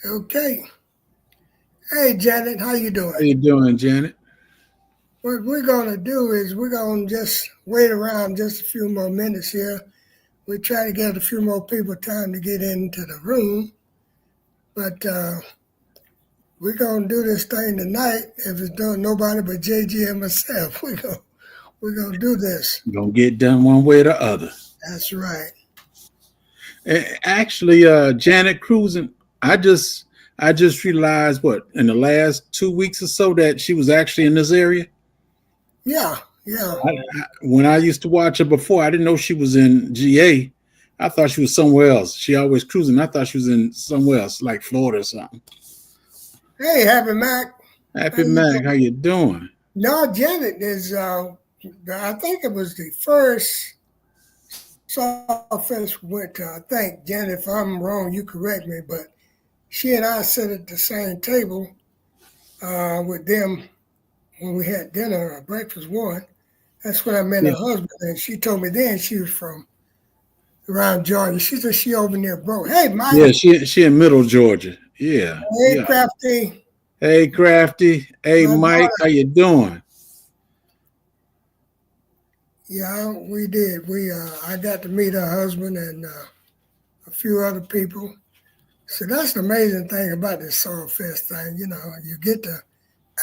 Okay. Hey, Janet, how you How doing? you doing, Janet? What we're going to do is we're going to just wait around just a few more minutes here. We try to get a few more people time to get into the room, but we're going to do this thing tonight. If it's doing nobody but JG and myself, we're going to do this. Gonna get done one way or the other. That's right. Actually, Janet Cruising, I just I just realized what in the last 2 weeks or so that she was actually in this area. Yeah, yeah. When I used to watch her before, I didn't know she was in GA. I thought she was somewhere else. She always cruising. I thought she was in somewhere else, like Florida or something. Hey, Happy Mac. How Happy you Mac, how doing? you doing? No, Janet is, I think it was the first Sawfest went to. I think, Janet, if I'm wrong, you correct me, but she and I sat at the same table with them when we had dinner or breakfast one. That's when I met Yeah, her husband, and she told me then she was from around Georgia. She said she over near Bro. Hey, Mike. yeah. She in Middle Georgia. Yeah, Hey, yeah. Crafty. Hey, Crafty. Hey, My Mike, daughter. how you doing? Yeah, we did. I got to meet her husband and a few other people. So that's the amazing thing about this Soul Fest thing. You get to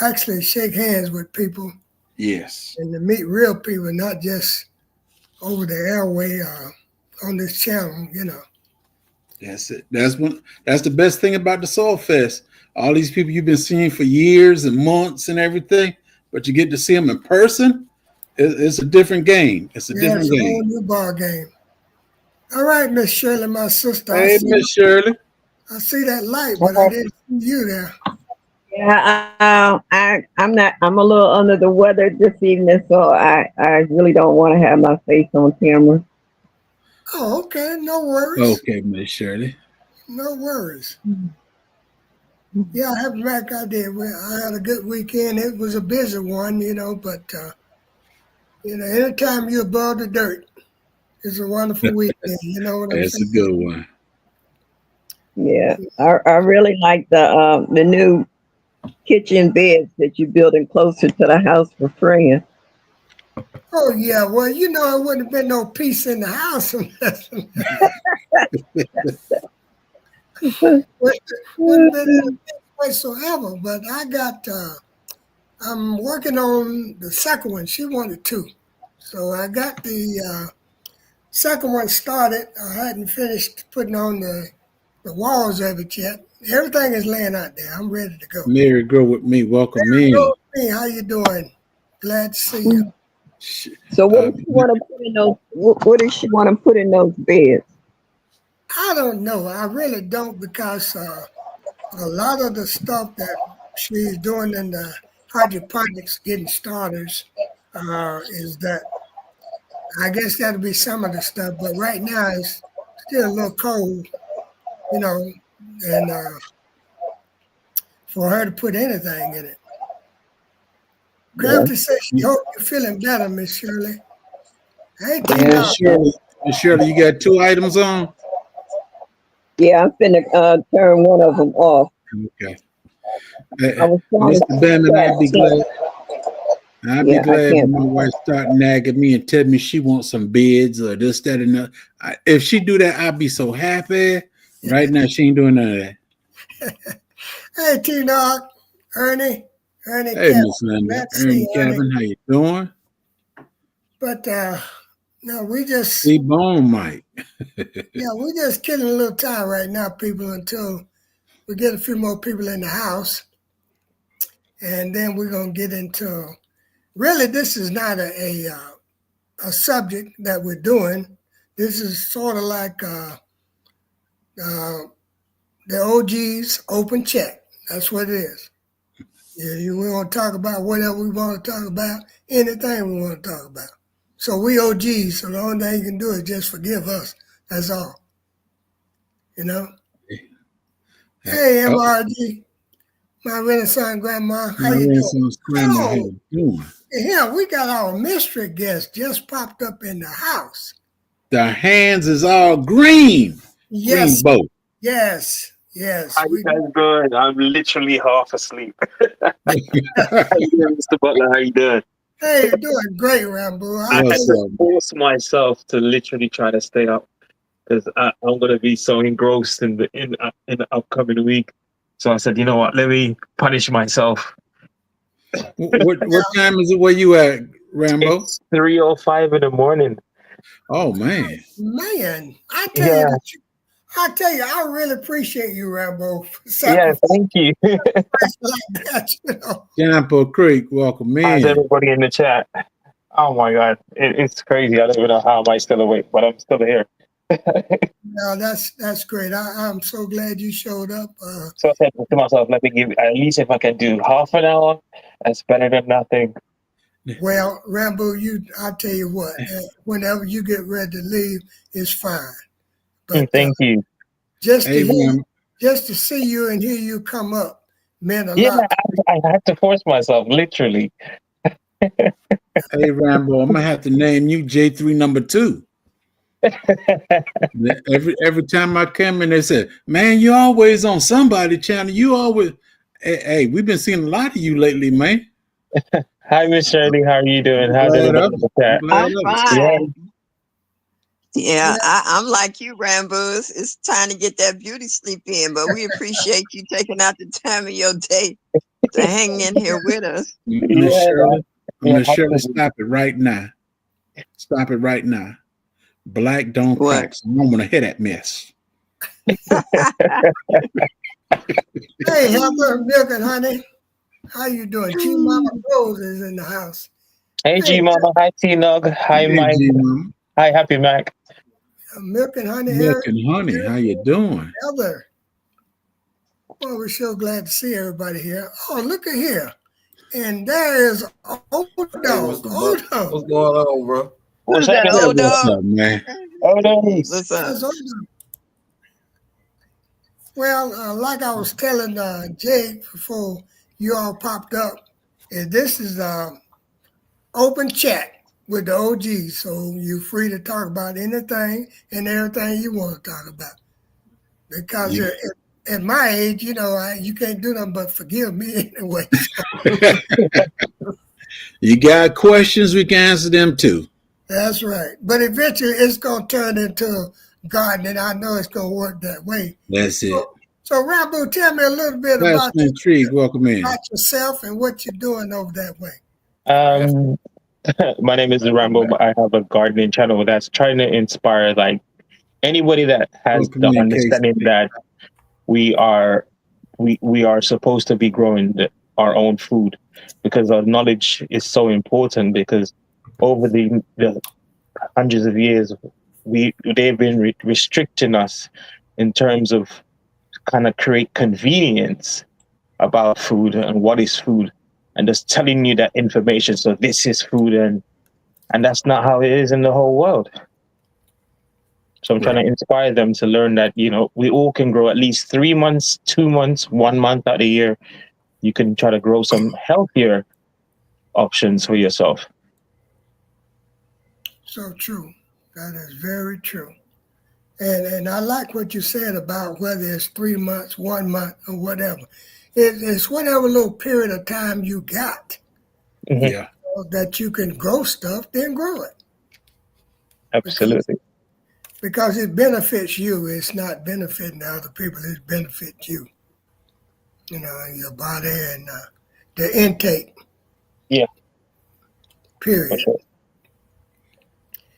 actually shake hands with people Yes. and to meet real people, not just over the airway on this channel. That's it. That's the best thing about the Soul Fest. All these people you've been seeing for years and months and everything, but you get to see them in person. It's a different game. It's a Yeah, different it's a whole game. new ball game. All right, Miss Shirley, my sister. I Hey, see Miss Shirley. I see that light, but I didn't see you there. Yeah, I'm not. I'm a little under the weather this evening, so I really don't want to have my face on camera. Oh, okay. No worries. Okay, Miss Shirley. No worries. Yeah, I have back. I did. I had a good weekend. It was a busy one, but anytime you're above the dirt, it's a wonderful weekend. You know what I'm That's a saying? good one. Yeah, I really like the new kitchen beds that you're building closer to the house for friends. Oh yeah. Well, it wouldn't have been no peace in the house unless wouldn't have been any peace whatsoever. But I'm working on the second one. She wanted two. So I got the second one started. I hadn't finished putting on the walls of it yet. Everything is laying out there. I'm ready to go. Mary, grow with me. Welcome in. Hey, how you doing? Glad to see you. Sh- So what Uh, does she want to put in those? What does she want to put in those beds? I don't know. I really don't because a lot of the stuff that she's doing in the hydroponics, getting starters, is that I guess that'll be some of the stuff. But right now it's still a little cold, you know, and for her to put anything in it. Yeah, Crafty says she hope you're feeling better, Miss Shirley. Hey, yeah, Tina. Miss Shirley, you got two items on. yeah. I'm finna turn one of them off. Okay. I was trying Mr. to Bannon, start. I'd be glad. I'd be Yeah, I glad can't. when my wife start nagging me and tell me she wants some beds or this, that, and that. If she do that, I'd be so happy. Right now, she ain't doing none of that. Hey, Tina. Ernie. Ernie Hey, Kevin. Miss Linda, Glad to see Ernie you, Ernie. Cabin, how you doing? But no, we just T-Bone Mike. yeah, we just killing a little time right now, people, until we get a few more people in the house, and then we're gonna get into. Really, this is not a subject that we're doing. This is sort of like uh, the OG's open check. That's what it is. Yeah, we want to talk about whatever we want to talk about, anything we want to talk about. So we OGs, so the only thing you can do is just forgive us. That's all, you know. Hey, Oh, MRG, my Renaissance grandma, how my you doing? Renaissance grandma, how Oh, you doing? yeah, we got our mystery guest just popped up in the house. The hands is all green. Green Yes, boat. yes, Yes, How you guys doing? I'm literally half asleep. How you doing, Mr. Butler? How you doing? hey, you're doing great, Rambo. I I had tell What's you, to up? force myself to literally try to stay up because I'm gonna be so engrossed in the upcoming week. So I said, you know what? Let me punish myself. What time is it where you at, Rambo? It's 3:05 in the morning. Oh man. man, Yeah, I tell you, I really appreciate you, Rambo, for yeah. sacrificing Thank you. like that. You know, Jampo Creek, welcome How's in. everybody in the chat? Oh my God, it's crazy. I don't even know how am I still awake, but I'm still here. no, that's great. I'm so glad you showed up. So I said to myself, let me give at least if I can do half an hour, that's better than nothing. Well, Rambo, I tell you what, whenever you get ready to leave, it's fine. But Thank you. just Hey to Ram, just to see you and hear you come up meant a Yeah, lot. I had to force myself, literally. hey Rambo, I'm gonna have to name you J3 number 2. Every time I come in, they say, "Man, you always on somebody channel. You always." Hey, we've been seeing a lot of you lately, man. Hi, Miss Shirley. How are you doing? I'm How's glad everybody of in it. the I'm chat? glad I'm of it. Yeah. fine. Yeah, Yeah. I'm like you, Rambo. It's time to get that beauty sleep in, but we appreciate you taking out the time of your day to hang in here with us. Miss Yeah, Shirley, yeah, Miss Shirley, absolutely. stop it right now. Stop it right now. Black don't What? crack. So I don't want to hear that mess. Hey, Heather, Milk and Honey, how you doing? G Mama Rose is in the house. Hey, G Hey, Mama. Hi, T Nog. Hi, Hey, Mike. G Mama, Hi, Happy Mac. Milk and Honey Milk here. and Honey, how you doing? Heather. Well, we're so glad to see everybody here. Oh, look at here. And there is Old Hey, Dog. Mr. Old Buck. Dog. What's going on, bro? What's Who's up, that Mr. old What's dog? up, man? Oh, nice. What's up? That's Old Dog. Well, like I was telling Jake before you all popped up, this is open chat with the OGs, so you're free to talk about anything and everything you want to talk about. Because You, at my age, you know, you can't do nothing but forgive me anyway. you got questions, we can answer them too. That's right. But eventually it's going to turn into gardening. I know it's going to work that way. That's it. So Rambo, tell me a little bit That's intrigue. Welcome in. about yourself and what you're doing over that way. Um, my name is Rambo, but I have a gardening channel that's trying to inspire like anybody that has Welcome the in, understanding KC. that we are we are supposed to be growing our own food because our knowledge is so important because over the hundreds of years they've been restricting us in terms of kind of create convenience about food and what is food and just telling you that information so this is food and that's not how it is in the whole world. So I'm trying to inspire them to learn that, you know, we all can grow at least 3 months, 2 months, 1 month out of the year. You can try to grow some healthier options for yourself. So true. That is very true. And I like what you said about whether it's 3 months, 1 month, or whatever. It's whatever little period of time you got Yeah. that you can grow stuff, then grow it. Absolutely. Because it benefits you. It's not benefiting other people. It benefits you. You know, and your body and the intake. Yeah. Period. For sure.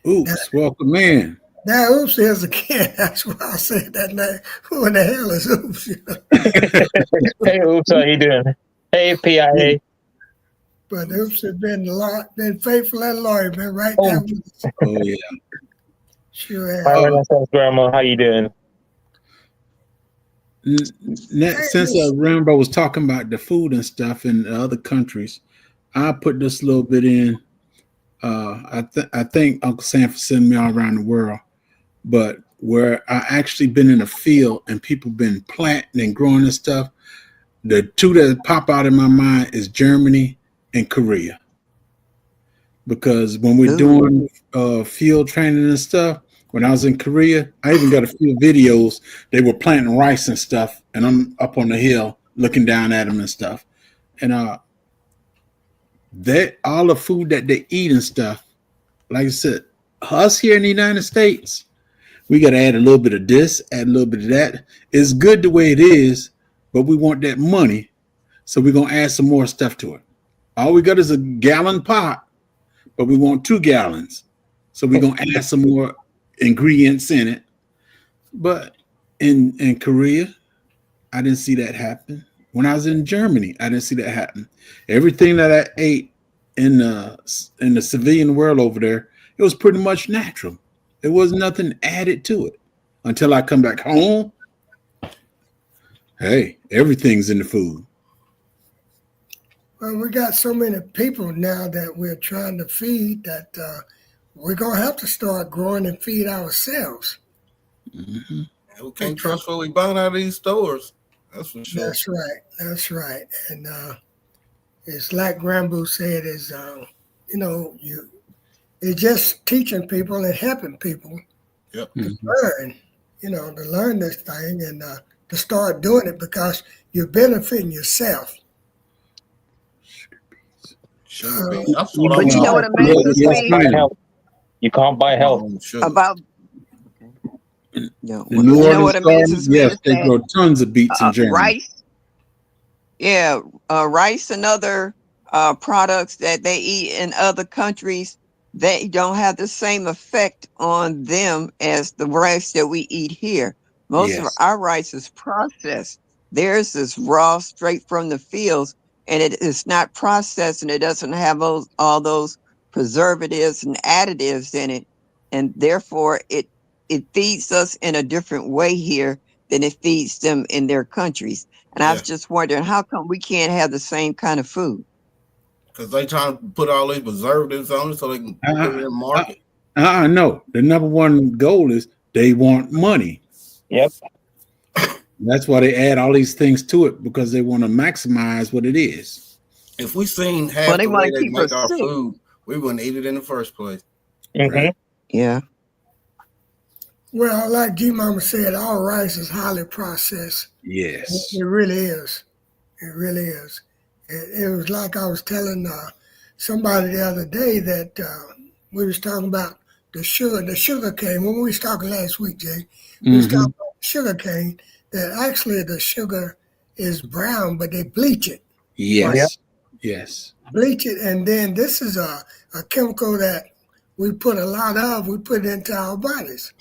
Oops, welcome in. Now, Oops is again. That's why I said that name. Who in the hell is Oops? You know? Hey, Oops, how you doing? Hey, PIA. But Oops has been faithful and loyal, been right Oh. there with us. Oh yeah. Sure has. Hi, Renaissance Grandma. How you doing? Since Rambo was talking about the food and stuff in other countries, I put this little bit in. I think Uncle Sam for sending me all around the world, but where I actually been in a field and people been planting and growing this stuff, the two that pop out in my mind is Germany and Korea. Because when we're doing field training and stuff, When I was in Korea, I even got a few videos. They were planting rice and stuff, and I'm up on the hill looking down at them and stuff. And that all the food that they eat and stuff, like I said, us here in the United States, we got to add a little bit of this, add a little bit of that. It's good the way it is, but we want that money, so we're gonna add some more stuff to it. All we got is a gallon pot, but we want 2 gallons, so we're gonna add some more ingredients in it. But in Korea, I didn't see that happen. When I was in Germany, I didn't see that happen. Everything that I ate in the civilian world over there, it was pretty much natural. There was nothing added to it. Until I come back home, hey, everything's in the food. Well, we got so many people now that we're trying to feed that we're going to have to start growing and feed ourselves. Mm-hmm. We can't trust what we buying out of these stores. That's for sure. That's right. That's right. And it's like Granbu said, is it's just teaching people and helping people Yep. to learn, to learn this thing and to start doing it because you're benefiting yourself. Sugar beans. That's what But you know what amazes Yes, me ma'am. You can't buy health. Sugar. about no, The you New know Orleans what amazes farmers, me yes, is they that grow tons of beets in Germany. rice, rice and other products that they eat in other countries, they don't have the same effect on them as the rice that we eat here. Most of Yes. our rice is processed. Theirs is raw, straight from the fields, and it is not processed, and it doesn't have all those preservatives and additives in it, and therefore it feeds us in a different way here than it feeds them in their countries. And I was just wondering, how come we can't have the same kind of food? Because they trying to put all these preservatives on it so they can put it in the market. No. The number one goal is they want money. Yep. That's why they add all these things to it, because they want to maximize what it is. If we seen half Well, they the wanna way they keep make us our sick. food, we wouldn't eat it in the first place. Mm-hmm. Right. Yeah. Well, like G Mama said, our rice is highly processed. Yes. It really is. It really is. It was like I was telling somebody the other day that we was talking about the sugar cane. When we was talking last week, Jay, we was talking about sugar cane, that actually the sugar is brown, but they bleach it. Yes. Yes. Bleach it, and then this is a chemical that we put a lot of, we put it into our bodies.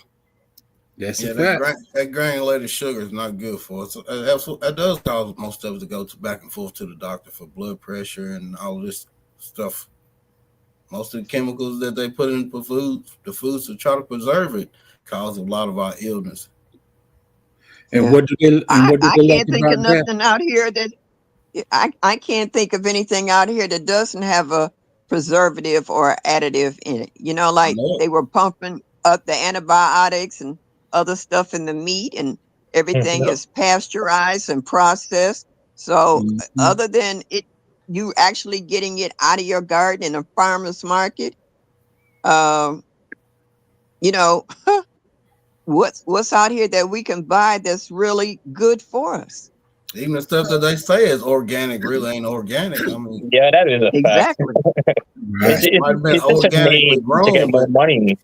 That's Yeah, a fact. that granulated sugar is not good for us. That does cause most of us to go back and forth to the doctor for blood pressure and all this stuff. Most of the chemicals that they put in the foods to try to preserve it, cause a lot of our illness. And Yeah. what do they I like can't think of about that? nothing out here that I can't think of anything out here that doesn't have a preservative or additive in it. Like know. they were pumping up the antibiotics and other stuff in the meat, and everything Yep. is pasteurized and processed. So other than it, you actually getting it out of your garden in a farmer's market, what's out here that we can buy that's really good for us? Even the stuff that they say is organic really ain't organic. I mean, Yeah, that is a fact. Exactly. Right. it might have been It's just organically made to grown, get more but money.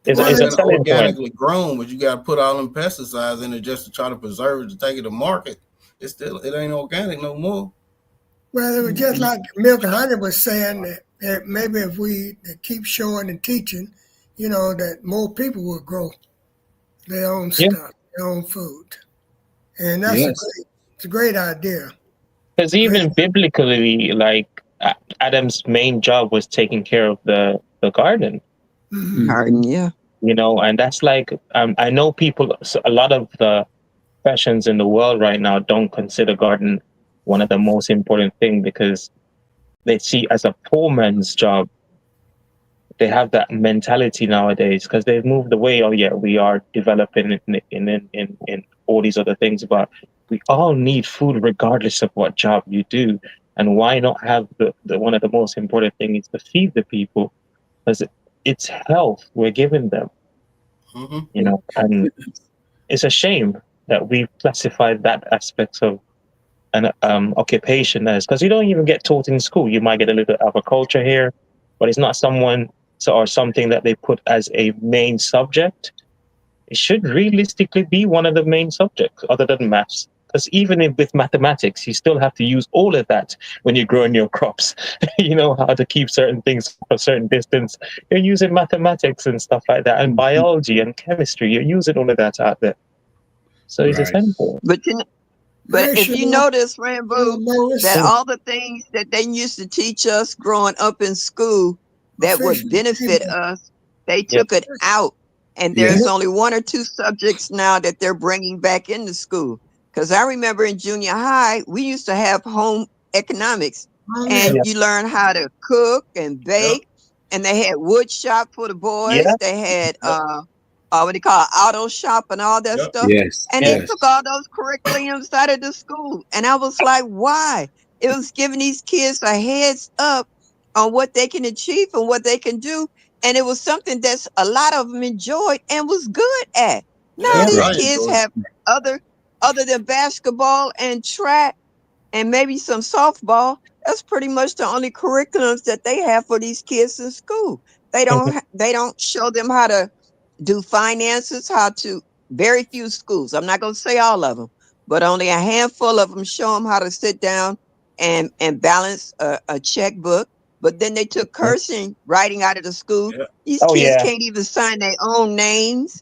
It's might a have been selling point. organically grown, but you got to put all them pesticides in it just to try to preserve it to take it to market. It ain't organic no more. Well, it was just like Milk and Honey was saying that maybe if we keep showing and teaching, that more people will grow their own stuff, their own food. And that's it's a great idea. Because even biblically, like Adam's main job was taking care of the garden. Mhm. Garden, yeah. And that's like I know people. A lot of the professions in the world right now don't consider garden one of the most important things because they see as a poor man's job. They have that mentality nowadays because they've moved away. Oh yeah, we are developing in all these other things, but we all need food regardless of what job you do. And why not have the one of the most important things is to feed the people, because it's health we're giving them. Mhm. you know, and it's a shame that we've classified that aspect of an occupation as, because you don't even get taught in school. You might get a little of a culture here, but it's not or something that they put as a main subject. It should realistically be one of the main subjects other than maths. Because with mathematics, you still have to use all of that when you're growing your crops. You know how to keep certain things a certain distance. You're using mathematics and stuff like that, and biology and chemistry. You're using all of that out there. So it's Right. essential. But Very if you sure. notice, Rambo, Morris, that all the things that they used to teach us growing up in school that would officially benefit female. us, they Yeah. took it out. And Yeah. there's only one or two subjects now that they're bringing back into school. Because I remember in junior high, we used to have home economics, Oh, and yeah. you learn how to cook and bake. And they had wood shop for the boys. Yeah. They had Yep. what do you call it, auto shop and all that Yep. stuff. Yes. And they Yeah. Yes. took all those curriculums out of the school. And I was like, why? It was giving these kids a heads up on what they can achieve and what they can do. And it was something that's a lot of them enjoyed and was good at. Now Yeah, these Right. I kids enjoyed it. have other than basketball and track and maybe some softball. That's pretty much the only curriculums that they have for these kids in school. They don't show them how to do finances, how to, very few schools. I'm not going to say all of them, but only a handful of them show them how to sit down and balance a checkbook. But then they took cursing writing out of the school. Yeah. These Oh kids yeah. can't even sign their own names.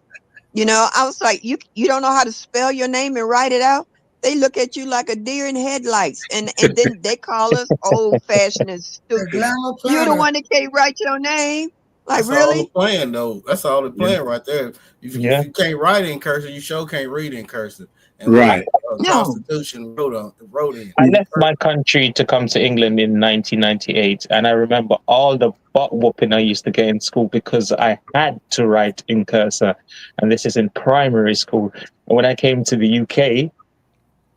You know, I was like, you don't know how to spell your name and write it out. They look at you like a deer in headlights, and then they call us old fashioned and The stupid. glamour You the planner. one that can't write your name? Like, That's all they're really? playing though. That's all they're Yeah. playing right there. If Yeah. you can't write in cursive, you sure can't read in cursive. And Right. the No. Constitution wrote in. I left my country to come to England in 1998, and I remember all the butt whooping I used to get in school because I had to write in cursor, and this is in primary school. And when I came to the UK,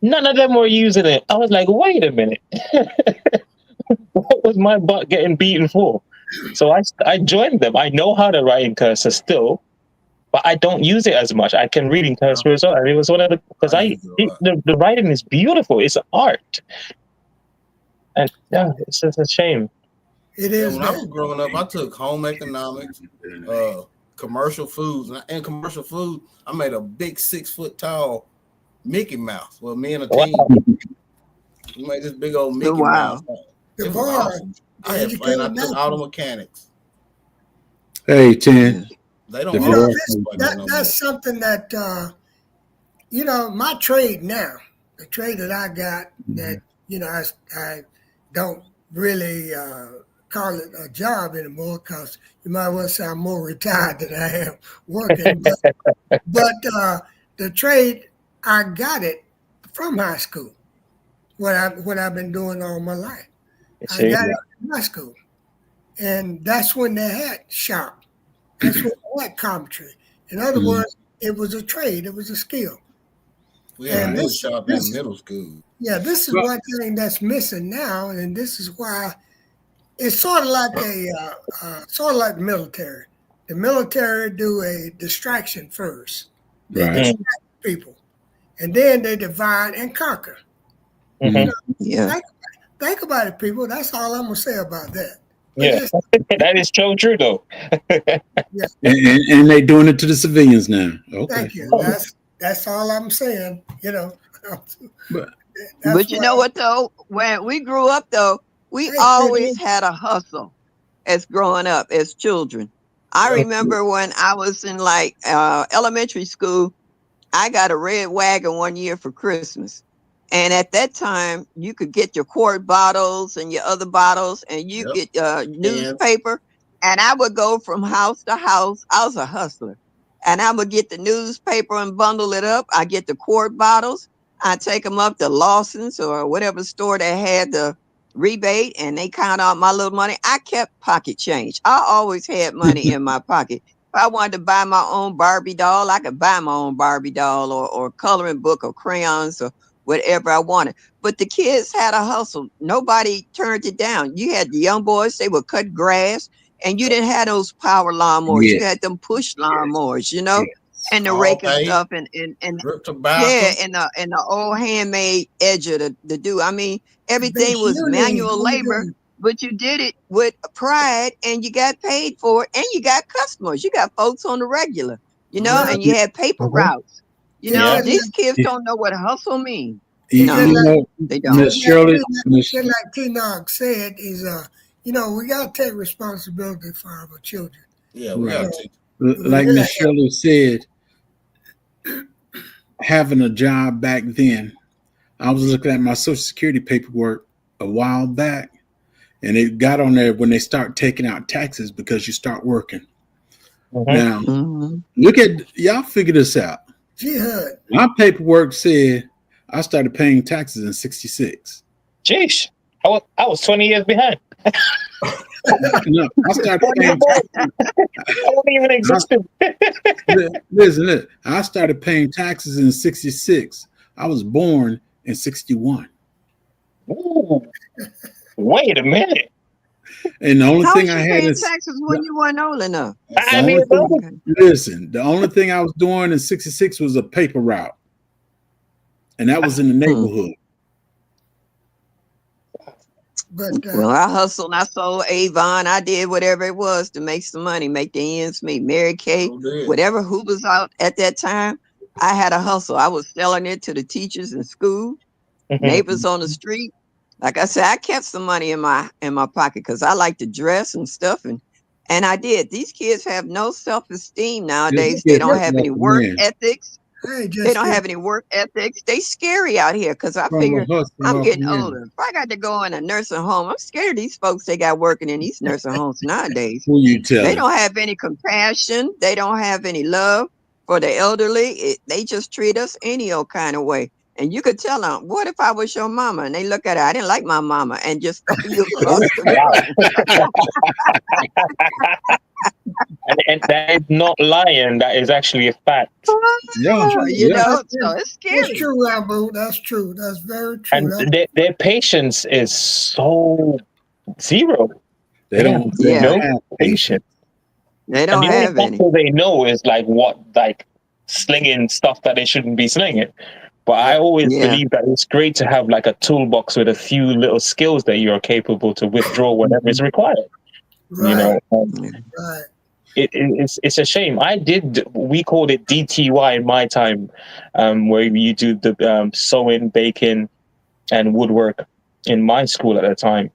none of them were using it. I was like, wait a minute, what was my butt getting beaten for? So I joined them. I know how to write in cursor still, but I don't use it as much. I can read in cursor as well. And it was one of the, because the writing is beautiful. It's art. And yeah, it's just a shame. It Yeah, is. when I was growing up, I took home economics, commercial foods, and commercial food. I made a big 6 foot tall Mickey Mouse. Well, me and a team, we made this big old Mickey Wow. Mouse. The It was bar. awesome. I had fun. I took auto mechanics. Hey, 10. They don't The offer bar. stuff like that no more. That's something that my trade now, the trade that I got that I don't really call it a job anymore because you might well say I'm more retired than I am working. But the trade, I got it from high school. What I've been doing all my life, I got it from high school, and that's when they had shop. That's when they had carpentry. In other words, it was a trade. It was a skill. We had And a wood shop in middle school. Yeah, this is one thing that's missing now, and this is why it's sort of like the military. The military do a distraction first. They Right. distract people, and then they divide and conquer. Mhm. Yeah. Think about it, people. That's all I'm gonna say about that. Yeah, that is so true, though. And they doing it to the civilians now. Okay. Thank you. That's all I'm saying. But you know what, though? When we grew up, though, we always had a hustle as growing up as children. I remember when I was in like elementary school, I got a red wagon one year for Christmas. And at that time, you could get your quart bottles and your other bottles, and you get newspaper. And I would go from house to house. I was a hustler. And I would get the newspaper and bundle it up. I get the quart bottles. I take them up to Lawson's or whatever store that had the rebate, and they count out my little money. I kept pocket change. I always had money in my pocket. If I wanted to buy my own Barbie doll, I could buy my own Barbie doll or coloring book or crayons or whatever I wanted. But the kids had a hustle. Nobody turned it down. You had the young boys, they would cut grass. And you didn't have those power lawnmowers. You Yeah. had them push lawnmowers, you know, Yes. and the All rake and day, stuff, and drip yeah, tobacco. and the old handmade edger to do. I mean, everything Base was Union, manual labor, but you did it with pride, and you got paid for it, and you got customers. You got folks on the regular, you know, yeah, and you had paper Mhm. routes. You it's know, Yeah. just these like, kids Yeah. don't know what hustle means. You, it's just No, you like, know, they don't. Miss Shirley, Miss, just like T-Nog said, is we gotta take responsibility for our children. Yeah, we right, got So to. we like really Miss Shirley said, having a job back then, I was looking at my Social Security paperwork a while back, and it got on there when they start taking out taxes because you start working. Mhm. Now, Hmm. look at y'all. Figure this out. jihad. My paperwork said I started paying taxes in '66. Jeez, I was 20 years behind. No, I started What paying before? taxes. I wasn't even existed. Listen, I started paying taxes in '66. I was born in '61. Ooh, wait a minute. And the only How thing was I you had paying is taxes when you weren't old enough? the I only didn't know. thing. Okay. Listen, the only thing I was doing in '66 was a paper route, and that was in the Hmm. neighborhood. But Well, I hustled. I sold Avon. I did whatever it was to make some money, make the ends meet. Mary Kay, So did. whatever who was out at that time, I had a hustle. I was selling it to the teachers in school, Mhm. neighbors on the street. Like I said, I kept some money in my pocket because I like to dress and stuff, and I did. These kids have no self-esteem This nowadays. They kid don't was have any nothing, work man. ethics. hey, They don't just have any work ethics. They scary out here because I From a figure hustle I'm off getting the older. If I got to go in a nursing home, I'm scared of these folks they got working in these nursing homes nowadays. Who you They telling? don't have any compassion. They don't have any love for the elderly. They just treat us any old kind of way. And you could tell them, what if I was your mama? And they look at her, I didn't like my mama, and just throw you across Ooh, the wow. room. And that is not lying. That is actually a fact. Yeah, true. You yeah. know, That's so it's That's scary. true, Rambo. That's true. That's very true. And That, their patience is so zero. They They don't. have They Yeah, don't no have patience. patience. they And don't the only have any. hustle they know is like slinging stuff that they shouldn't be slinging. But I always Yeah, believe that it's great to have like a toolbox with a few little skills that you're capable to withdraw whatever is required. You right, know, right. it's a shame. We called it DTY in my time, where you do the sewing, baking, and woodwork in my school at the time,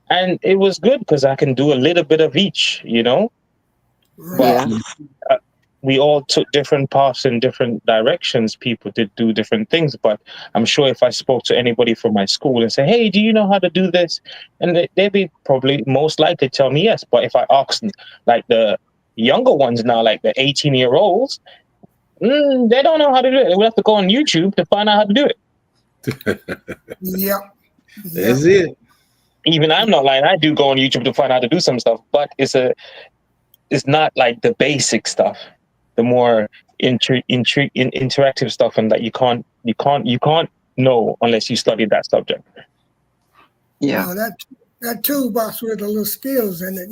and it was good because I can do a little bit of each. You know, but yeah, we all took different paths in different directions. People did do different things, but I'm sure if I spoke to anybody from my school and say, "Hey, do you know how to do this?" and they'd be probably most likely tell me yes. But if I asked like the younger ones now, like the 18-year-olds, they don't know how to do it. They would have to go on YouTube to find out how to do it. Yep, yep. That's it. Even I'm not lying. I do go on YouTube to find out how to do some stuff, but it's not like the basic stuff. The more interactive stuff, and that you can't know unless you study that subject. yeah. No, that toolbox with the little skills in it.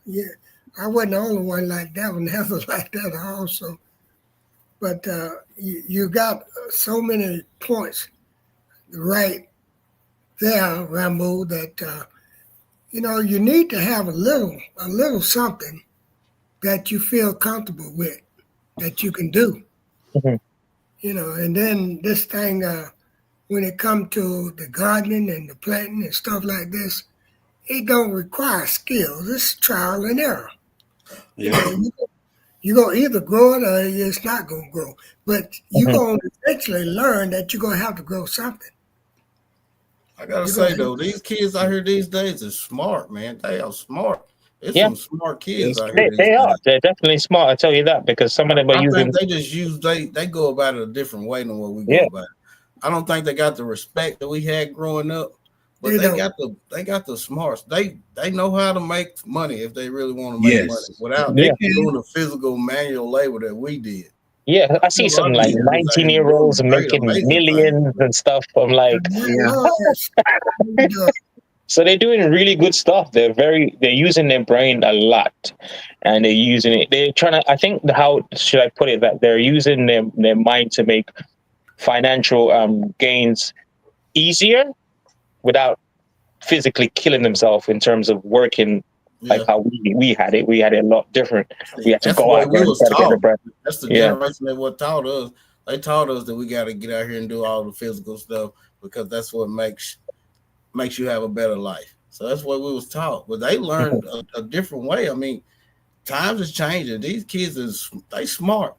Yeah, I wasn't the only one like that one. Never like that also. But you got so many points right there, Rambo, that you need to have a little something that you feel comfortable with, that you can do. Mhm. And then this thing, when it comes to the gardening and the planting and stuff like this, it don't require skills. It's trial and error. Yeah. You're going to either grow it or it's not going to grow. But you're Mhm. going to eventually learn that you're going to have to grow something. I gotta You're say gonna- though, these kids out here these days are smart, man. They are smart. It's Yeah. some smart kids Yes, out here these They are. days. They're definitely smart. I tell you that, because some of them are I using. think they just they go about it a different way than what we Yeah. go about it. I don't think they got the respect that we had growing up, but They they don't. got the smarts. They know how to make money if they really want to make Yes. money without They Yeah. can. doing the physical manual labor that we did. Yeah, I see A lot some of like these kids out here 19-year-olds doing great, making amazing millions things. and stuff. I'm like, My Yeah. Lord, So they're doing really good stuff. They're using their brain a lot, and they're using it. They're trying to. I think how should I put it, that they're using their mind to make financial gains easier without physically killing themselves in terms of working like Yeah. how we had it. We had it a lot different. We had to That's go what out we there and was try to get the taught. bread. That's the Yeah. generation that what taught us. They taught us that we got to get out here and do all the physical stuff because that's what makes you have a better life. So that's what we was taught. But they learned a different way. I mean, times is changing. These kids they smart.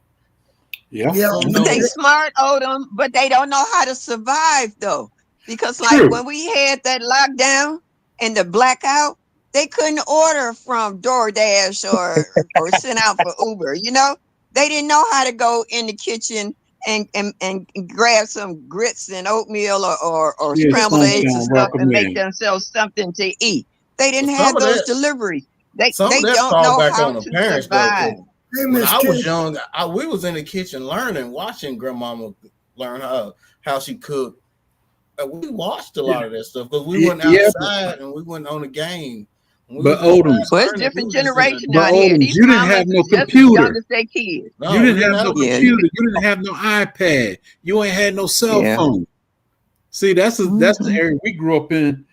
Yeah. Yeah, So, But they no, smart, Odom, but they don't know how to survive though. Because like True. when we had that lockdown and the blackout, they couldn't order from DoorDash or send out for Uber. You know, they didn't know how to go in the kitchen and grab some grits and oatmeal or Yeah, scrambled eggs and sunshine. stuff and Welcome make in. themselves something to eat. They didn't some have of those that, deliveries. some They of that don't fall know back how on the to parents though. 'Cause survive. hey, when Miss I was Kim. young, we was in the kitchen learning, watching grandmama learn how she cooked. We watched a lot of that stuff because we went Yeah, outside and we went on the game. When we but was Odoms, outside Well, it's learning, we different was just in generation but out here. Odoms, These you didn't have mamas no is just as young computer. as their kids. You we didn't have no Yeah, computer. You didn't have no iPad. You ain't had no cell yeah. phone. See, that's the Mhm. area we grew up in.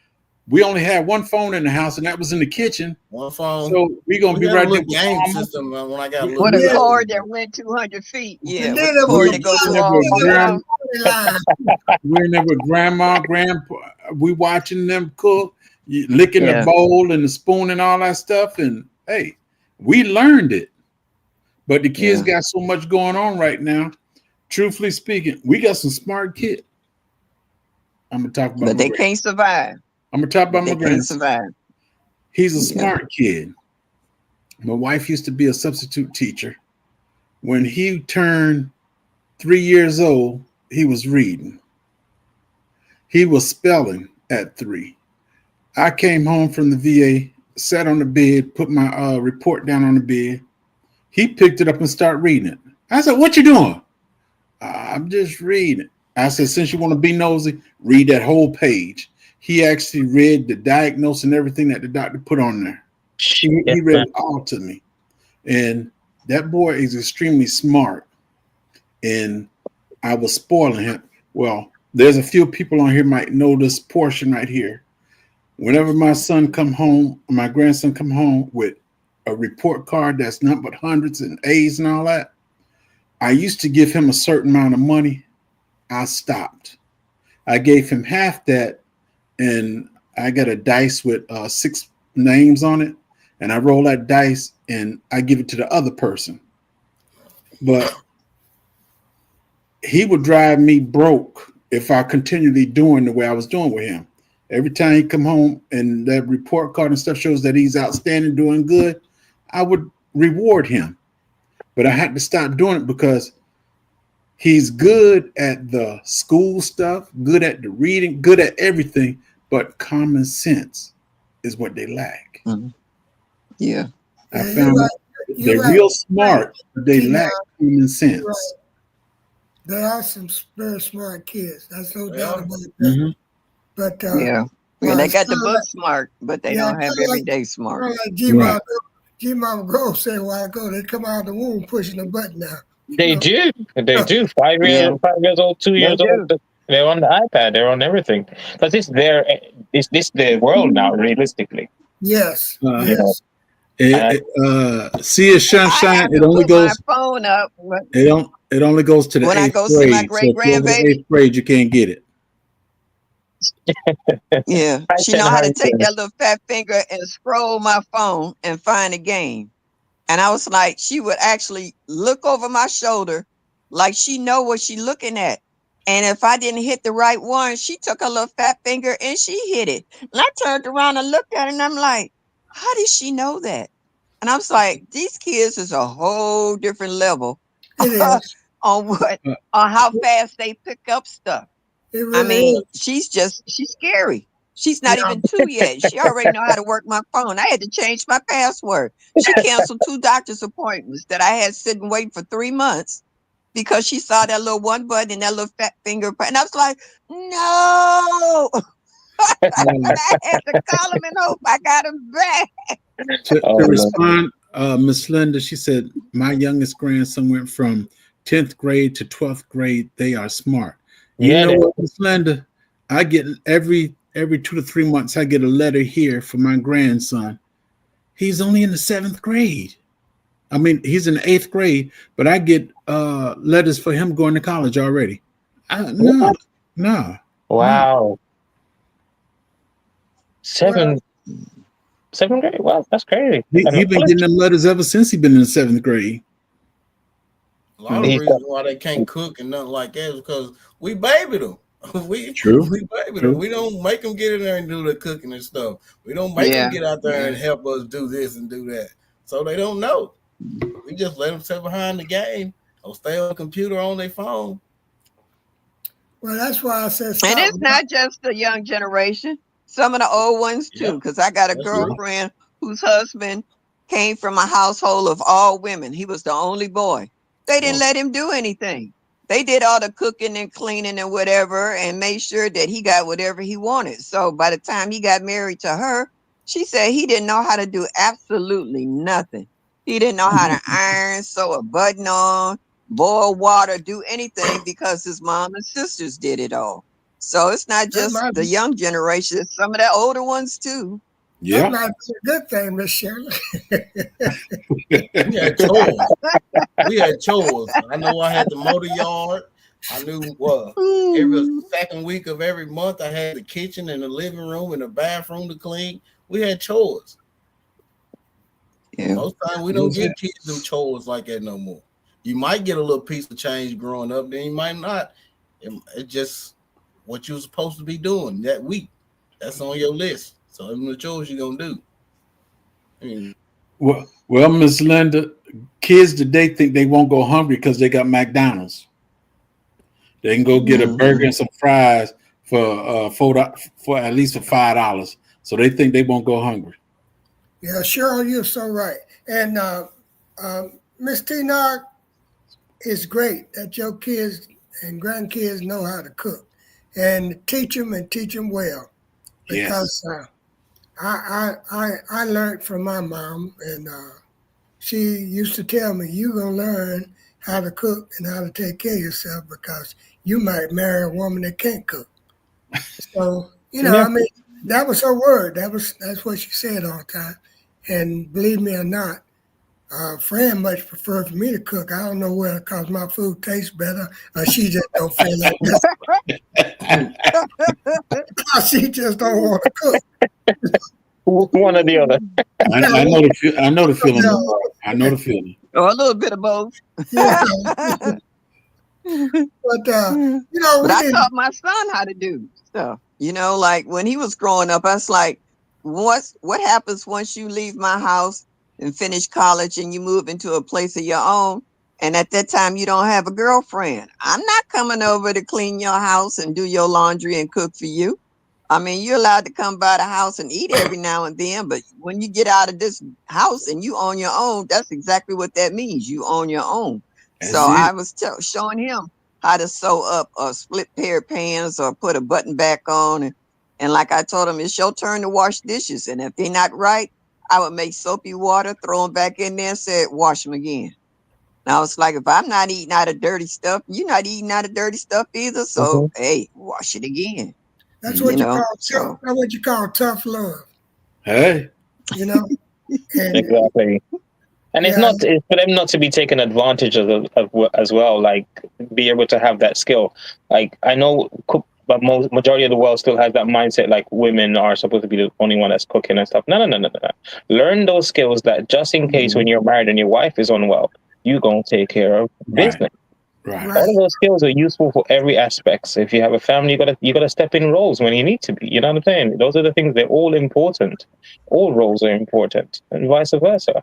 We only had one phone in the house, and that was in the kitchen. one phone. So we gonna We be had a right there little with game mama. system when I got a little With a bit Yeah, cord older. that went 200 feet. Yeah, and with then the if we cord We that go got through in there all with my grandma. house. line, We're in there with grandma, grandpa. We watching them cook, licking the Yeah. bowl and the spoon and all that stuff. And hey, we learned it. But the kids Yeah. got so much going on right now. Truthfully speaking, we got some smart kids. I'm gonna talk about But my they grand. can't survive. I'm gonna talk But about my they can't grandson. survive. He's a Yeah. smart kid. My wife used to be a substitute teacher. When he turned 3 years old, he was reading. He was spelling at 3. I came home from the VA, sat on the bed, put my report down on the bed. He picked it up and started reading it. I said, "What you doing?" "I'm just reading." I said, "Since you want to be nosy, read that whole page." He actually read the diagnosis and everything that the doctor put on there. Yeah, He read man. it all to me. And that boy is extremely smart. And I was spoiling him. Well, there's a few people on here might know this portion right here. Whenever my son come home, my grandson come home with a report card that's nothing but hundreds and A's and all that, I used to give him a certain amount of money. I stopped. I gave him half that, and I got a dice with 6 names on it, and I roll that dice and I give it to the other person. But he would drive me broke if I continually doing the way I was doing with him. Every time he come home and that report card and stuff shows that he's outstanding, doing good, I would reward him. But I had to stop doing it because he's good at the school stuff, good at the reading, good at everything, but common sense is what they lack. Yeah. I Yeah, you're found right. they're You're right. real smart, but they Keep lack common You're sense. right. There are some very smart kids. That's no They doubt are. about that. Mhm. But Yeah. Yeah, they it's got the kinda book like, smart, but they yeah, don't have everyday smart. kind of like Right. G-Mom Grove said a while ago, they come out of the womb pushing the button now. They do. They do. 5 Yeah. years, 5 years old, 2 They years do. old. They're on the iPad. They're on everything because it's their. It's this their world now. Realistically, Yes, Uh, yes. See a I sunshine. have It to only put my goes. phone up when It only goes to the I 8th go see my grade. So great if you're over the grandbaby. 8th grade, you can't get it. Yeah. She Tyson know how to take Harrison. that little fat finger and scroll my phone and find a game. And I was like, she would actually look over my shoulder like she know what she looking at. And if I didn't hit the right one, she took her little fat finger and she hit it. And I turned around and looked at her and I'm like, how did she know that? And I was like, these kids is a whole different level It is. on what Uh, on how fast they pick up stuff. It I really mean, is. she's scary. She's not Yeah, even 2 yet. She already know how to work my phone. I had to change my password. She canceled 2 doctor's appointments that I had sitting waiting for 3 months because she saw that little one button and that little fat finger. And I was like, no. I had to call him and hope I got him back. To Oh, no. respond, Miss Linda, she said, my youngest grandson went from 10th grade to 12th grade. They are smart. You Yeah, know they- what, Miss Linda? I get every 2 to 3 months, I get a letter here from my grandson. He's only in the 7th grade. I mean, he's in the 8th grade, but I get letters for him going to college already. No. Wow. Seven grade. Wow, that's crazy. He And been getting them letters ever since he been in the 7th grade. A lot of He's reasons why they can't cook and nothing like that is because we baby them. we True. baby True. them. We don't make them get in there and do the cooking and stuff. We don't make Yeah. them get out there and help us do this and do that. So they don't know. We just let them sit behind the game or stay on the computer on their phone. Well, that's why I said And stop. it's not just the young generation. Some of the old ones too. Yep, Because I got a that's true. girlfriend whose husband came from a household of all women. He was the only boy. They didn't let him do anything. They did all the cooking and cleaning and whatever and made sure that he got whatever he wanted. So by the time he got married to her, she said he didn't know how to do absolutely nothing. He didn't know how to iron, sew a button on, boil water, do anything because his mom and sisters did it all. So it's not just might the be- young generation, it's some of the older ones too. That Yeah. might be a good thing, Miss Shirley. We had chores. We had chores. I know I had to mow the yard. I knew every second week of every month I had the kitchen and the living room and the bathroom to clean. We had chores. Yeah. Most time we don't get kids do chores like that no more. You might get a little piece of change growing up, then you might not. It's just what you're supposed to be doing that week. That's on your list. So them the chores you're gonna do. I mean, Well, Miss Linda, kids today think they won't go hungry because they got McDonald's. They can go get a burger and some fries for at least for $5. So they think they won't go hungry. Yeah, Cheryl, you're so right. And Miss T-Nog, it's great that your kids and grandkids know how to cook and teach them well. Because I learned from my mom, and she used to tell me, you're going to learn how to cook and how to take care of yourself because you might marry a woman that can't cook. So, I mean, that was her word. That's what she said all the time. And believe me or not, Fran much preferred for me to cook. I don't know whether because my food tastes better or she just don't feel like that. She just don't want to cook. one or the other. I know the feeling. I know the feeling. Or a little bit of both. Yeah. But But I taught my son how to do stuff. Like when he was growing up, I was like, what happens once you leave my house and finish college and you move into a place of your own? And at that time, you don't have a girlfriend. I'm not coming over to clean your house and do your laundry and cook for you. I mean, you're allowed to come by the house and eat every now and then. But when you get out of this house and you own your own, that's exactly what that means. You own your own. So I was showing him how to sew up a split pair of pants or put a button back on. And like I told him, it's your turn to wash dishes. And if they're not right, I would make soapy water, throw them back in there and say, wash them again. Now it's like, if I'm not eating out of dirty stuff, you're not eating out of dirty stuff either. So, hey, wash it again. that's what That's what you call tough love. Hey. And, Exactly. And it's for them not to be taken advantage of as well, like be able to have that skill. Like I know but majority of the world still has that mindset like women are supposed to be the only one that's cooking and stuff. No. Learn those skills that just in case when you're married and your wife is unwell, you're going to take care of business. Right. All of those skills are useful for every aspect. So if you have a family, you gotta step in roles when you need to be. You know what I'm saying? Those are the things. They're all important. All roles are important, and vice versa.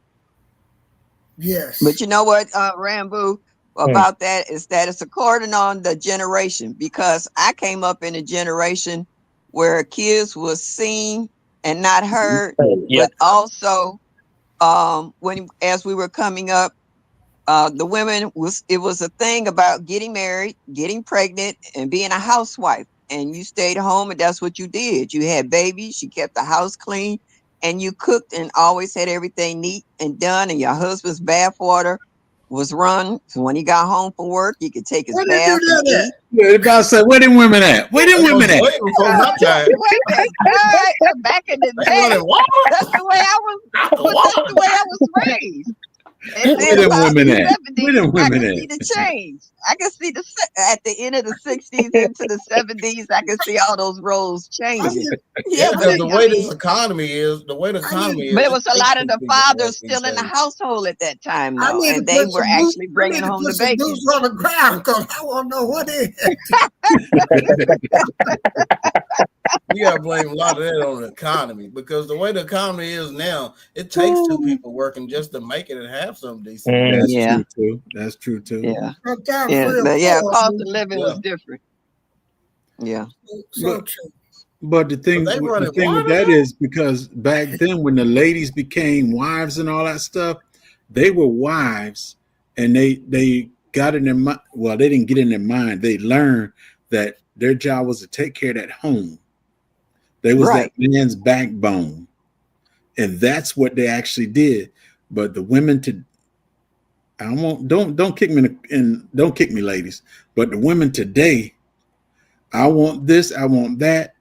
Yes. But you know what, Rambo, about that is that it's according on the generation, because I came up in a generation where kids was seen and not heard, but also as we were coming up, the women it was a thing about getting married, getting pregnant, and being a housewife. and you stayed home, and that's what you did. You had babies, you kept the house clean, and you cooked and always had everything neat and done. And your husband's bath water was run. So when he got home from work, he could take his Where they do bath and that at? eat. Yeah, about to say, where them women at? Where them That was women at? way before my time. Wait a minute, boy, back in the They running day, water that's the way I was. out the But that's the water. way I was raised. And Where then them about women the at? Where them 70s, I women can see at? the change. I can see at the end of the 60s into the 70s, I can see all those roles I changing. used, Yeah, Yeah, but because the I way this mean, economy is, but it it was a takes lot of two the people to fathers work these still in the days. household at that time, I though, need to and they put were some boots. actually I bringing need to home put the some bacon. boots on the ground because I want to know what it is. You gotta blame a lot of that on the economy because the way the economy is now, it takes two people working just to make it and have some decent. Mm. That's Yeah, true too. That's true too. yeah, Sometimes yeah. 3 or But yeah, 4. cost of living Yeah, was different. Yeah. So But true. but the but they thing running with water that now. is because back then when the ladies became wives and all that stuff, they were wives and they got in their mind. Well, they didn't get in their mind. They learned that their job was to take care of that home. They was that Right. man's backbone, and that's what they actually did. But the women to I won't don't kick me and don't kick me, ladies. But the women today, I want this, I want that.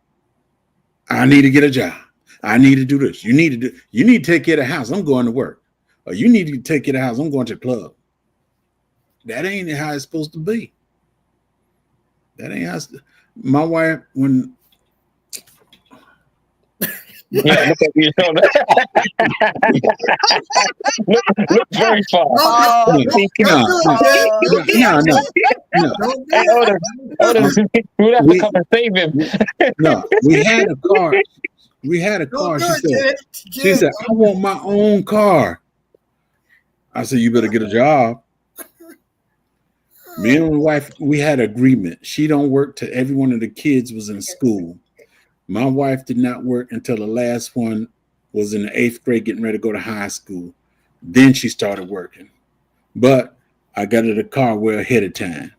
I need to get a job. I need to do this. You need to take care of the house. I'm going to work. Or you need to take care of the house. I'm going to the club. That ain't how it's supposed to be. That ain't how my wife when Yeah, look at you. Look very far. Oh, no, Don't do it, no, Jay. no, no, Don't do Hey, it. Otis, we'd have to We come and save him. no. We had a car. We had a Don't car. do She it, said, Jay. Jay, I want my own car. I said, you better get a job. Me and my wife, we had an agreement. She don't work till every one of the kids was in school. My wife did not work until the last one was in the 8th grade, getting ready to go to high school. Then she started working. But I got her the car well ahead of time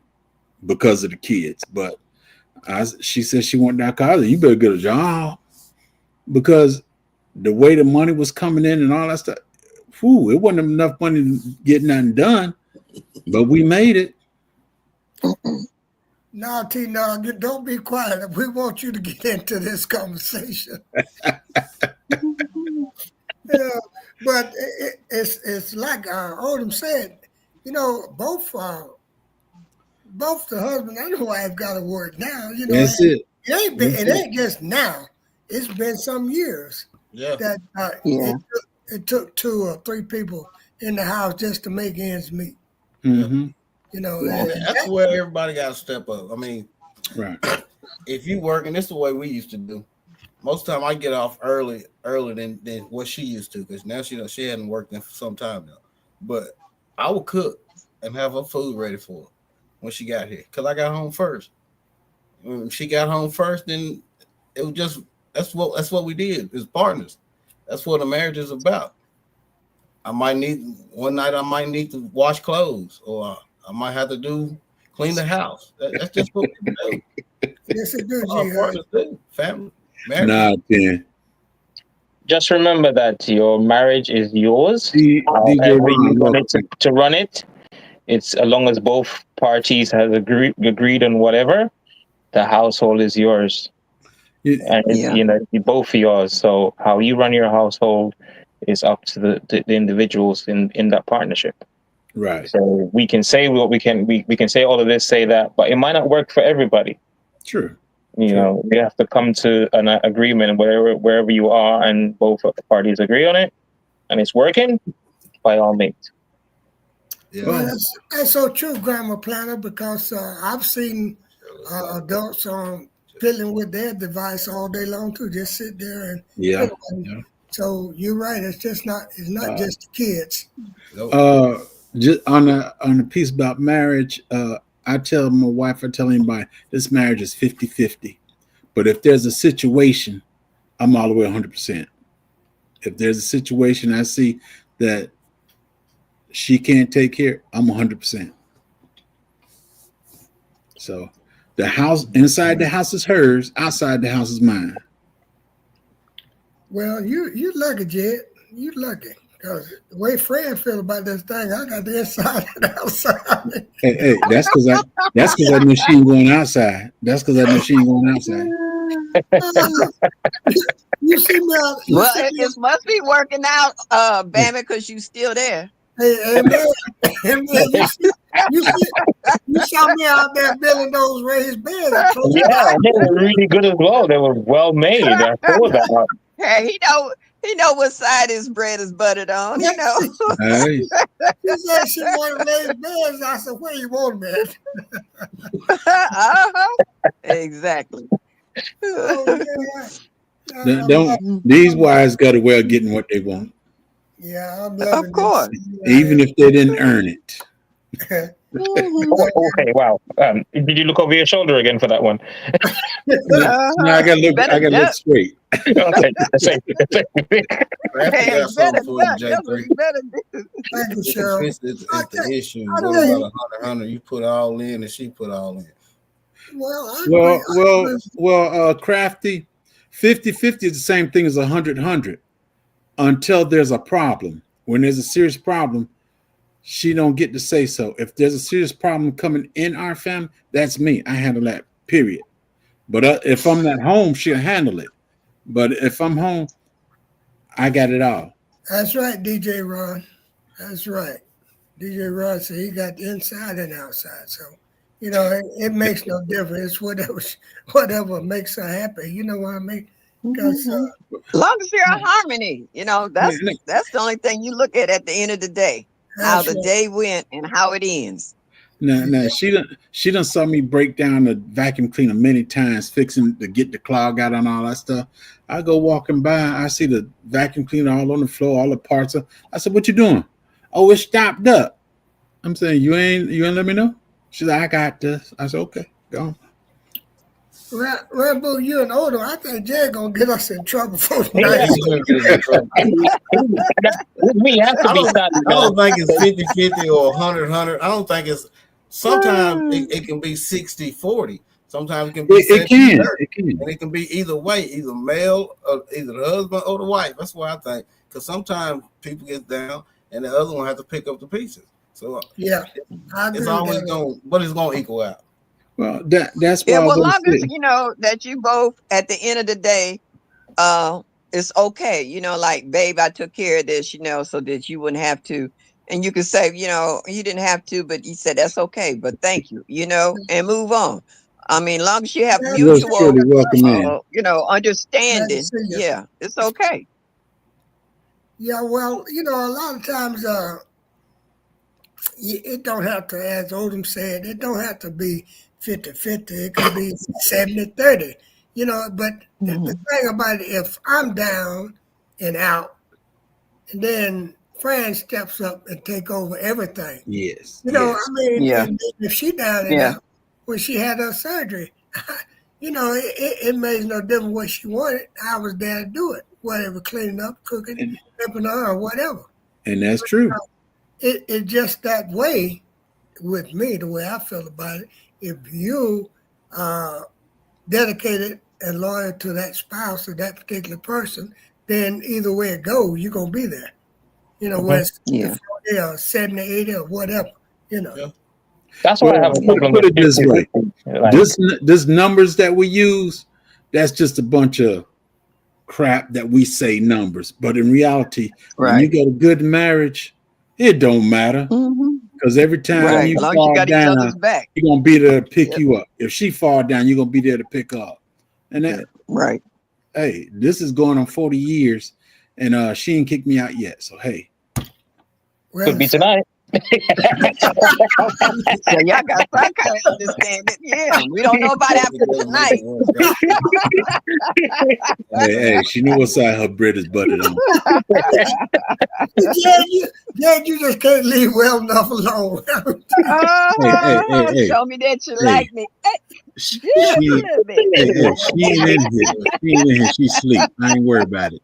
because of the kids. But she said she wanted that car. I said, you better get a job because the way the money was coming in and all that stuff, it wasn't enough money to get nothing done. But we made it. no, T, no, don't be quiet. We want you to get into this conversation. Yeah, but it's like Odom said, both the husband and the wife got to work now. That's it. It ain't just now. It's been some years Yeah, that yeah. it took 2 or 3 people in the house just to make ends meet. Mm-hmm. Yeah. And that's where everybody got to step up. I mean, Right. if you working, this is the way we used to do. Most time I get off early than what she used to because now she hadn't worked in for some time now. But I would cook and have her food ready for her when she got here because I got home first. When she got home first, then it was just that's what we did as partners. That's what a marriage is about. One night I might need to wash clothes or I might have to clean the house. That's just what we do. yes, it do, Our G. partners do. Family, marriage. Nah, 10. Just remember that your marriage is yours. DJ However you Ron, want look. it to run it, it's as long as both parties have agreed on whatever, the household is yours. And Yeah. both yours. So how you run your household is up to the individuals in that partnership. Right. So we can say what we can say all of this, say that, but it might not work for everybody. True. You know, we have to come to an agreement wherever you are, and both of the parties agree on it, and it's working. By all means. Yeah. Well, that's so true, Grandma Planner, because I've seen adults fiddling with their device all day long too. Just sit there and Yeah. So you're right. It's not just the kids. Just on a piece about marriage, I tell my wife, I tell anybody, this marriage is 50-50. But if there's a situation, I'm all the way 100%. If there's a situation I see that she can't take care, I'm 100%. So The house inside the house is hers. Outside the house is mine. Well, you lucky, Jed. You lucky. Because the way Fred feel about this thing, I got the inside and the outside. Hey, that's because I know she ain't going outside. That's because I know she ain't going outside. You see me out. Well, it must be working out, Bammy, because you still there. Hey, man. You saw me out there building those raised beds. Yeah, they were really good as well. They were well made. I saw that. Hey, he know what side his bread is buttered on. You know. Hey, She said she wanted raised beds. I said, where you want them at? Exactly. Oh, yeah. don't these wives got a way of getting what they want, Yeah, I'm loving Of course. even if they didn't earn it. Okay, wow. Did you look over your shoulder again for that one? No, I gotta look straight. Okay. Crafty got something for you, J3. Thank you, Cheryl. It's the issue. What about 100? You put all in and she put all in. Well, Crafty, 50-50 is the same thing as 100-100 until there's a problem. When there's a serious problem, she don't get to say so. If there's a serious problem coming in our family, that's me. I handle that, period. But if I'm not home, she'll handle it. But if I'm home, I got it all. That's right, DJ Ron. That's right. DJ Ron said he got the inside and outside. So, it makes no difference. Whatever makes her happy. You know what I mean? Because As long as you're in harmony, that's the only thing you look at the end of the day. How the day went and how it ends. Now she done saw me break down the vacuum cleaner many times, fixing to get the clog out and all that stuff. I go walking by, I see the vacuum cleaner all on the floor, all the parts. I said, "What you doing?" "Oh, it stopped up." I'm saying, "You ain't let me know?" She's like, "I got this." I said, "Okay, go on." Rambo, you and Odo, I think Jay gonna get us in trouble for Yeah. We have to be I don't think it's 50-50 or 100-100. I don't think it's. Sometimes it can be 60-40. Sometimes it can be It can. and it can be either way, either male, or either the husband or the wife. That's what I think. Because sometimes people get down, and the other one has to pick up the pieces. So yeah, it's always but it's gonna equal out. Well, that's why. Yeah, well, long as that you both at the end of the day, it's okay. Like, babe, I took care of this, so that you wouldn't have to. And you could say, you didn't have to, but you said that's okay. But thank you, and move on. I mean, long as you have mutual, understanding, yeah, it's okay. Yeah, well, a lot of times, it don't have to, as Odom said, it don't have to be 50-50. It could be 70-30. But the thing about it, if I'm down and out, and then Fran steps up and take over everything. Yes. I mean, Yeah. if she down and out when she had her surgery, it made no difference what she wanted. I was there to do it, whatever, cleaning up, cooking, helping her, or whatever. And that's true. It's just that way with me, the way I feel about it. If you are dedicated and loyal to that spouse or that particular person, then either way it goes, you're going to be there. Whether it's 70, 80, or whatever, That's why I have a problem put with it this way. Like, This numbers that we use, that's just a bunch of crap that we say numbers. But in reality, when you get a good marriage, it don't matter. Because every time you fall down, you're going to be there to pick you up. If she fall down, you're going to be there to pick her up. And that, hey, this is going on 40 years, and she ain't kicked me out yet. So, hey. Could be tonight. So y'all got some kind of understanding. Yeah, we don't know about after tonight. Hey, she knew what side her bread is buttered on. You just can't leave well enough alone. Hey. Show me that you like me. She ain't in here. She sleep. I ain't worried about it.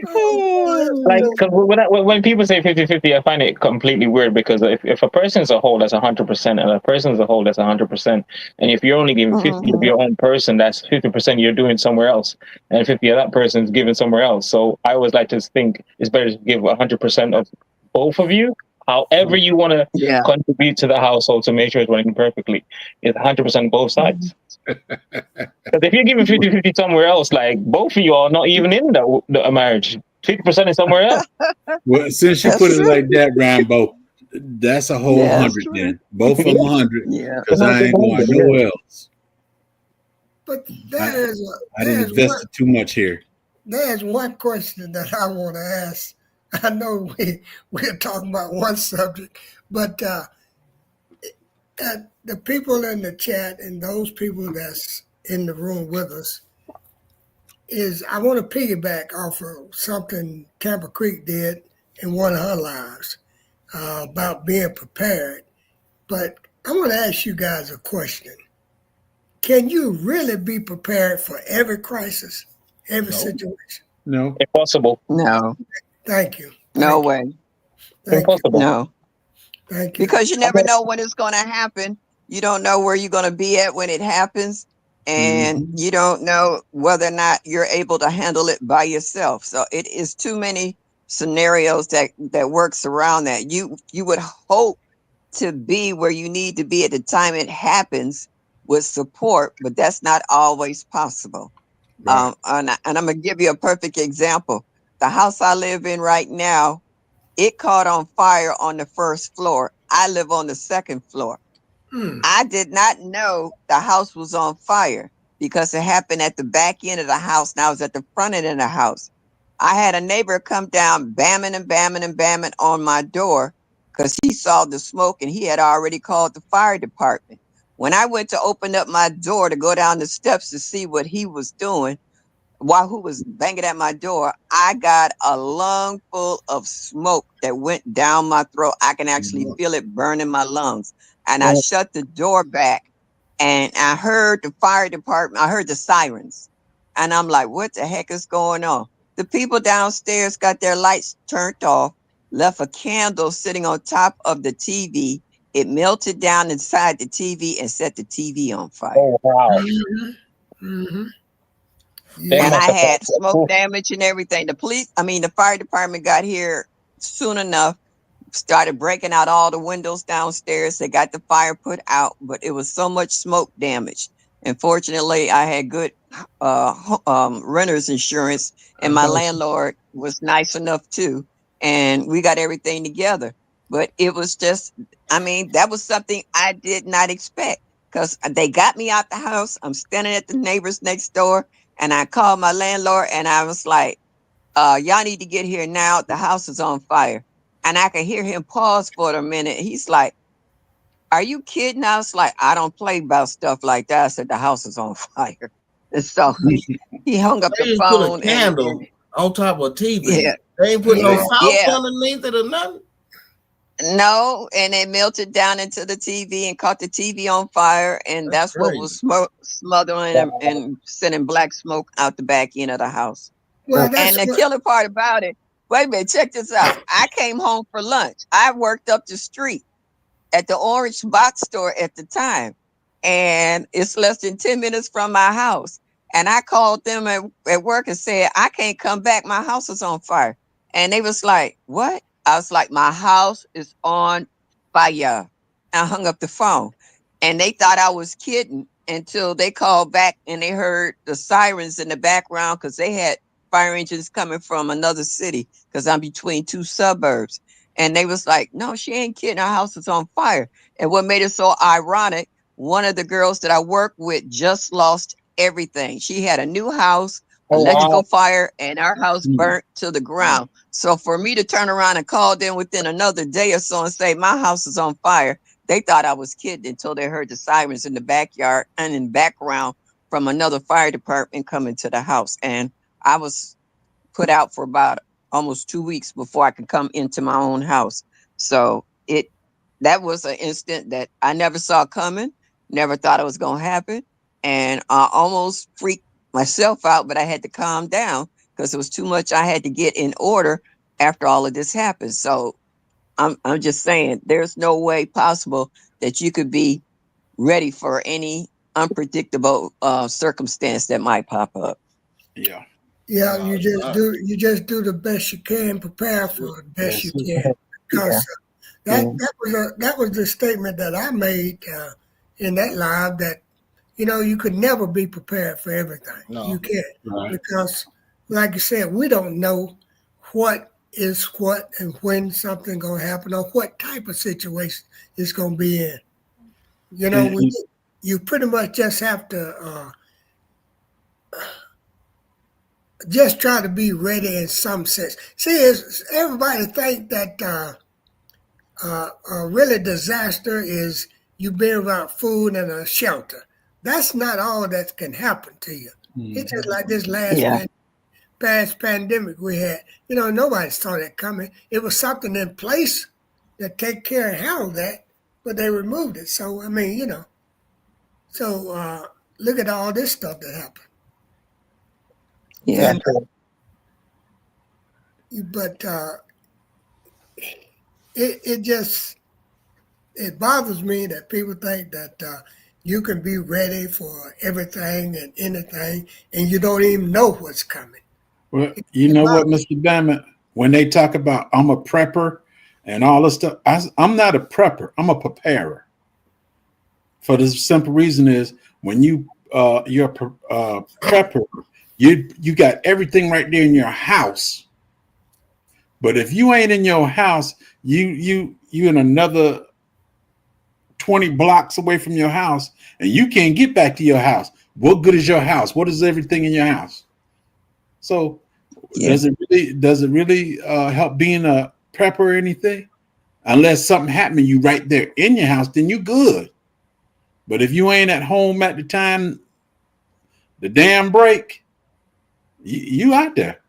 Oh, Like, boy. 'cause when people say 50-50, I find it completely weird because if a person's a whole, that's 100%, and a person's a whole, that's 100%. And if you're only giving 50 of Mhm. your own person, that's 50% you're doing somewhere else, and 50 of that person's given somewhere else. So I always like to think it's better to give 100% of both of you. However you want to Yeah. contribute to the household to make sure it's running perfectly, it's 100% both sides. Because if you're giving 50-50 somewhere else, like both of you are not even in the marriage. 50% is somewhere else. Well, since you That's put it true. like that, Rambo, that's a whole Yeah, that's 100 true. then. Both of them 100 Yeah. because I ain't going Yeah. nowhere else. But I, I didn't there's one invest too much here. there's one question that I want to ask. I know we're talking about one subject, but the people in the chat and those people that's in the room with us is I want to piggyback off of something Tampa Creek did in one of her lives about being prepared. But I want to ask you guys a question. Can you really be prepared for every crisis, every No. situation? No. Impossible. No, Thank you. no Thank you. way. Thank you. Impossible. No, Thank you. because you never know when it's going to happen. You don't know where you're going to be at when it happens, and Mhm. you don't know whether or not you're able to handle it by yourself. So it is too many scenarios that works around that. You would hope to be where you need to be at the time it happens with support, but that's not always possible. Right. And I'm gonna give you a perfect example. The house I live in right now, it caught on fire on the first floor. I live on the second floor. Mm. I did not know the house was on fire because it happened at the back end of the house and I was at the front end of the house. I had a neighbor come down bamming and bamming and bamming on my door because he saw the smoke and he had already called the fire department. When I went to open up my door to go down the steps to see what he was doing, while who was banging at my door, I got a lung full of smoke that went down my throat. I can actually feel it burning my lungs. And I shut the door back and I heard the fire department, I heard the sirens. And I'm like, what the heck is going on? The people downstairs got their lights turned off, left a candle sitting on top of the TV. It melted down inside the TV and set the TV on fire. Oh wow. Mm-hmm. Mm-hmm. They And Yeah. I must have had smoke thought, damage and everything. The fire department got here soon enough, started breaking out all the windows downstairs. They got the fire put out, but it was so much smoke damage. And fortunately, I had good renter's insurance, and my landlord was nice enough too. And we got everything together. But it was just, I mean, that was something I did not expect because they got me out the house. I'm standing at the neighbors next door, and I called my landlord and I was like, y'all need to get here now. The house is on fire. And I could hear him pause for a minute. He's like, are you kidding? I was like, I don't play about stuff like that. I said, the house is on fire. And so he hung up They the just put a phone and candle on top of yeah, TV. They ain't put no Yeah. sauce yeah. underneath it or nothing. No, and it melted down into the TV and caught the TV on fire, and That's that's what was crazy. smothering and sending black smoke out the back end of the house. Well, And that's the what. killer part about it, wait a minute, check this out. I came home for lunch. I worked up the street at the Orange Box store at the time, and it's less than 10 minutes from my house. And I called them at work and said, I can't come back. My house is on fire. And they was like, what? I was like, my house is on fire. I hung up the phone. And they thought I was kidding until they called back and they heard the sirens in the background because they had fire engines coming from another city because I'm between two suburbs. And they was like, no, she ain't kidding. Our house is on fire. And what made it so ironic, one of the girls that I work with just lost everything. She had a new house, oh electrical wow. fire, and our house Mm. burnt to the ground. So for me to turn around and call them within another day or so and say, my house is on fire, they thought I was kidding until they heard the sirens in the backyard and in background from another fire department coming to the house. And I was put out for about almost 2 weeks before I could come into my own house. So that was an instant that I never saw coming, never thought it was going to happen. And I almost freaked myself out, but I had to calm down because it was too much I had to get in order after all of this happened. So I'm just saying, there's no way possible that you could be ready for any unpredictable circumstance that might pop up. Yeah. Yeah, No, you it's just not. do the best you can, prepare for the best you That's it. can. Because Yeah. that was the statement that I made in that live, that you could never be prepared for everything. No. You can't, Right. because, like you said, we don't know what is what and when something gonna happen or what type of situation it's gonna be in. And- You pretty much just have to just try to be ready in some sense. See, everybody think that really disaster is you being without food and a shelter. That's not all that can happen to you. It's just like this Yeah. past pandemic we had. Nobody saw that coming. It was something in place that take care and handle that, but they removed it. So I mean, so look at all this stuff that happened. Yeah. But it bothers me that people think that you can be ready for everything and anything, and you don't even know what's coming. Well, you know what, Mr. Bennett? When they talk about I'm a prepper and all this stuff, I'm not a prepper. I'm a preparer. For the simple reason is when you're a prepper, you got everything right there in your house. But if you ain't in your house, you in another 20 blocks away from your house, and you can't get back to your house. What good is your house? What is everything in your house? So Yeah. does it really help being a prepper or anything? Unless something happened to you right there in your house, then you good. But if you ain't at home at the time the dam break, you out there.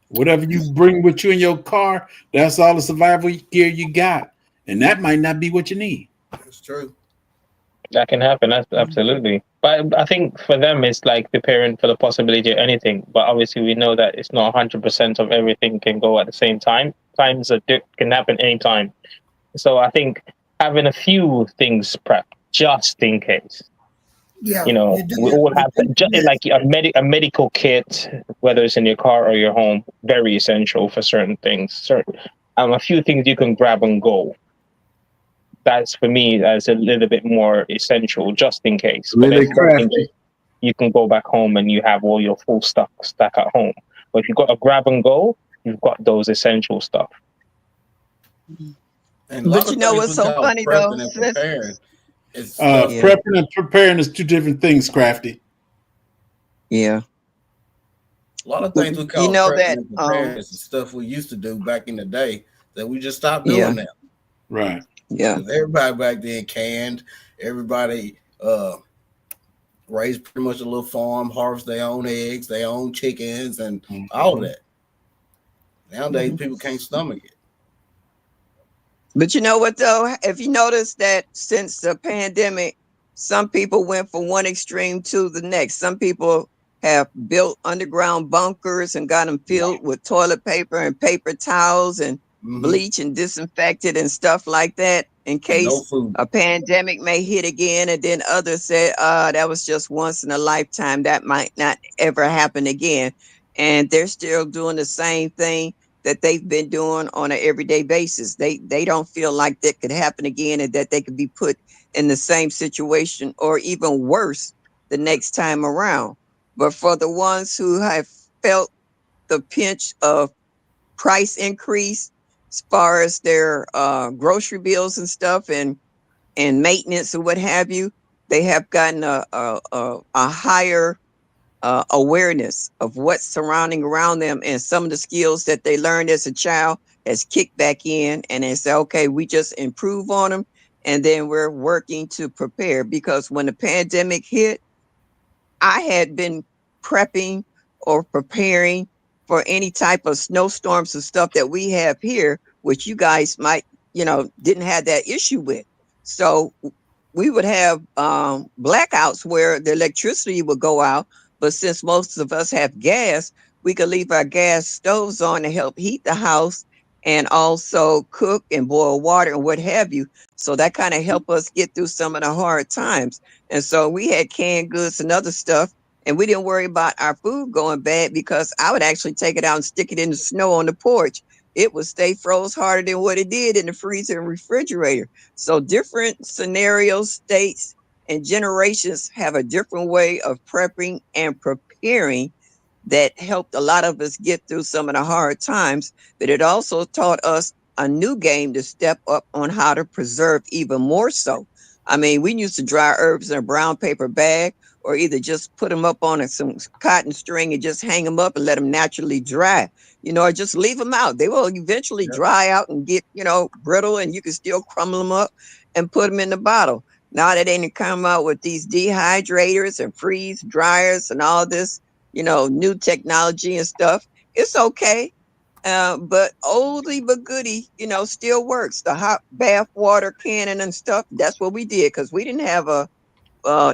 Whatever you bring with you in your car, that's all the survival gear you got. And that might not be what you need. It's true. That can happen. That's absolutely. But I think for them, it's like preparing for the possibility of anything. But obviously, we know that it's not 100% of everything can go at the same time. Times can happen anytime. So I think having a few things prepped just in case. Yeah, We all have like a medical kit, whether it's in your car or your home, very essential for certain things. A few things you can grab and go. That's for me as a little bit more essential, just in case. Really But crafty. you can go back home and you have all your full stuff stack at home. But if you've got a grab and go, you've got those essential stuff. And a lot But of what's things so we call funny though? prepping and preparing. It's Prepping and preparing is two different things, Crafty. Yeah. a lot of things we call know prepping that, and preparing is the stuff we used to do back in the day that we just stopped doing now. Right. Yeah. 'Cause everybody back then canned. Everybody raised pretty much a little farm, harvest their own eggs, their own chickens, and all of that. Nowadays, people can't stomach it. But you know what though? If you notice that since the pandemic, some people went from one extreme to the next. Some people have built underground bunkers and got them filled with toilet paper and paper towels and bleach and disinfected and stuff like that in case a pandemic may hit again. And then others said, that was just once in a lifetime. That might not ever happen again. And they're still doing the same thing that they've been doing on an everyday basis. They don't feel like that could happen again and that they could be put in the same situation or even worse the next time around. But for the ones who have felt the pinch of price increase as far as their grocery bills and stuff and maintenance or what have you, they have gotten a higher awareness of what's surrounding around them, and some of the skills that they learned as a child has kicked back in, and they say, okay, we just improve on them, and then we're working to prepare. Because when the pandemic hit, I had been prepping or preparing for any type of snowstorms and stuff that we have here, which you guys might, didn't have that issue with. So we would have blackouts where the electricity would go out, But since most of us have gas, we could leave our gas stoves on to help heat the house and also cook and boil water and what have you. So that kind of helped us get through some of the hard times. And so we had canned goods and other stuff, and we didn't worry about our food going bad because I would actually take it out and stick it in the snow on the porch. It would stay froze harder than what it did in the freezer and refrigerator. So different scenarios, states, and generations have a different way of prepping and preparing that helped a lot of us get through some of the hard times, but it also taught us a new game to step up on how to preserve even more so. I mean, we used to dry herbs in a brown paper bag or either just put them up on some cotton string and just hang them up and let them naturally dry, or just leave them out. They will eventually dry out and get, brittle, and you can still crumble them up and put them in the bottle. Now that they didn't come out with these dehydrators and freeze dryers and all this, new technology and stuff, it's okay. But oldie but goodie, still works. The hot bath water cannon and stuff, that's what we did because we didn't have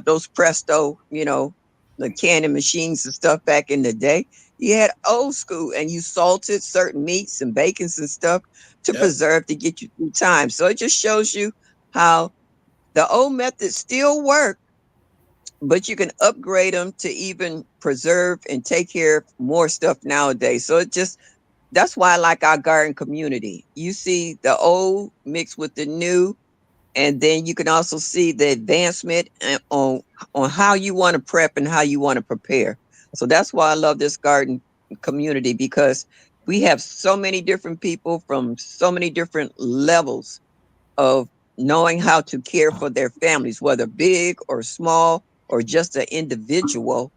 those Presto, the canning machines and stuff back in the day. You had old school, and you salted certain meats and bacons and stuff to preserve to get you through time. So it just shows you how the old methods still work, but you can upgrade them to even preserve and take care of more stuff nowadays. So that's why I like our garden community. You see the old mixed with the new, and then you can also see the advancement on how you want to prep and how you want to prepare. So that's why I love this garden community, because we have so many different people from so many different levels of knowing how to care for their families, whether big or small or just an individual,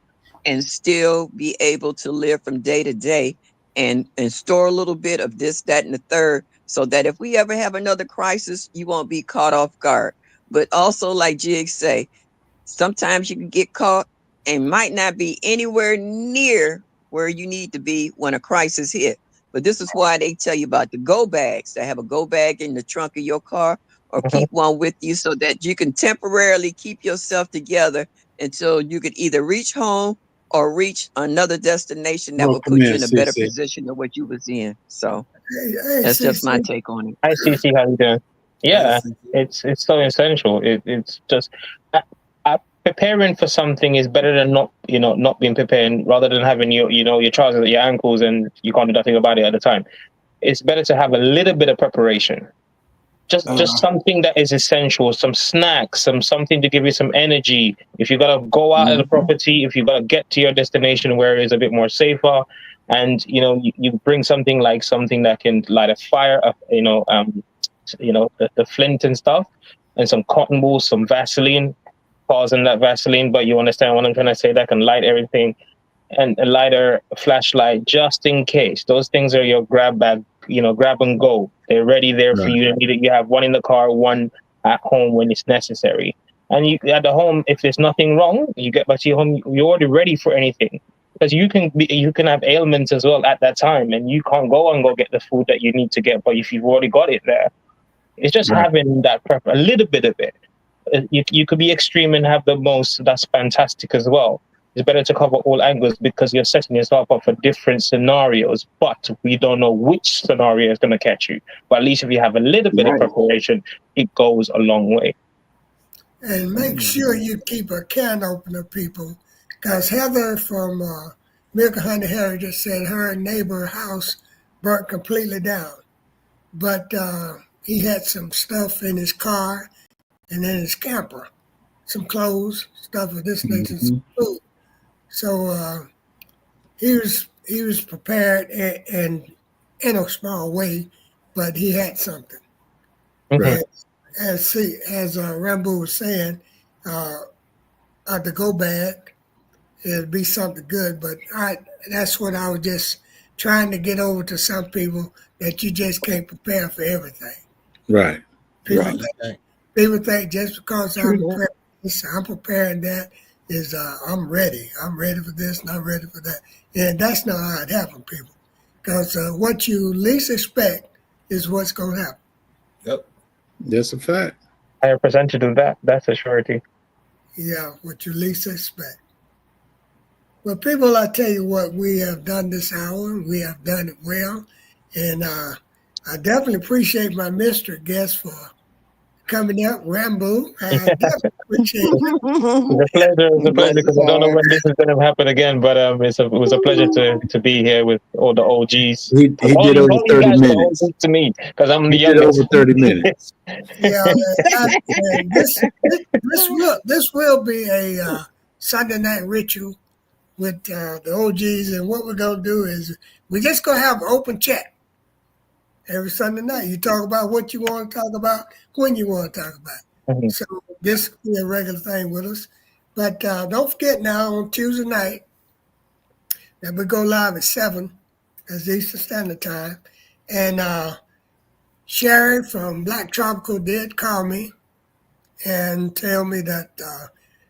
and still be able to live from day to day and store a little bit of this, that, and the third, so that if we ever have another crisis, you won't be caught off guard. But also, like Jig say, sometimes you can get caught and might not be anywhere near where you need to be when a crisis hit. But this is why they tell you about the go bags. They have a go bag in the trunk of your car, or keep one with you so that you can temporarily keep yourself together until you could either reach home or reach another destination that will put you in a better position than what you was in. So that's just my take on it. Hi, Cece, how you doing? Yeah, it's so essential. It's just preparing for something is better than not being prepared. Rather than having your trousers at your ankles and you can't do nothing about it at the time. It's better to have a little bit of preparation. Just something that is essential, some snacks, something to give you some energy. If you gotta go out of the property, if you gotta get to your destination where it is a bit more safer, and you bring something that can light a fire, the flint and stuff, and some cotton wool, some Vaseline, pausing that Vaseline, but you understand what I'm trying to say, that can light everything, and a lighter, a flashlight, just in case. Those things are your grab bag, grab and go. They're ready there for you. You have one in the car, one at home when it's necessary. And you at the home, if there's nothing wrong, you get back to your home, you're already ready for anything. Because you can have ailments as well at that time, and you can't go get the food that you need to get. But if you've already got it there, it's just having that prep, a little bit of it. You could be extreme and have the most. That's fantastic as well. It's better to cover all angles because you're setting yourself up for different scenarios, but we don't know which scenario is going to catch you. But at least if you have a little bit of preparation, it goes a long way. And make sure you keep a can opener, people, because Heather from Milk Honey Heritage said her neighbor house burnt completely down. But he had some stuff in his car and in his camper, some clothes, stuff of this nature, some food. So he was prepared and in a small way, but he had something. Right. As Rambo was saying, the go bag, it'd be something good. But that's what I was just trying to get over to some people, that you just can't prepare for everything. Right. People think just because I'm preparing that is I'm ready. I'm ready for this and I'm ready for that. And that's not how it happens, people. Because what you least expect is what's going to happen. Yep. That's a fact. I represented of that. That's a surety. Yeah, what you least expect. Well, people, I tell you what, we have done this hour. We have done it well. And I definitely appreciate my Mr. guest for coming up, Rambo. I definitely appreciate it. It's a pleasure. It's a pleasure Bless his because I don't know heart. when this is going to happen again, but it was a pleasure to be here with all the OGs. He did over All you 30 guys are the minutes. OGs to me because I'm the He did youngest. over 30 minutes. Yeah, and this will be a Sunday night ritual with the OGs. And what we're going to do is we're just going to have an open chat every Sunday night. You talk about what you want to talk about, when you want to talk about it. Mhm. So this will be a regular thing with us. But don't forget now on Tuesday night that we go live at 7 as Eastern Standard Time. And Sherry from Black Tropical did call me and tell me that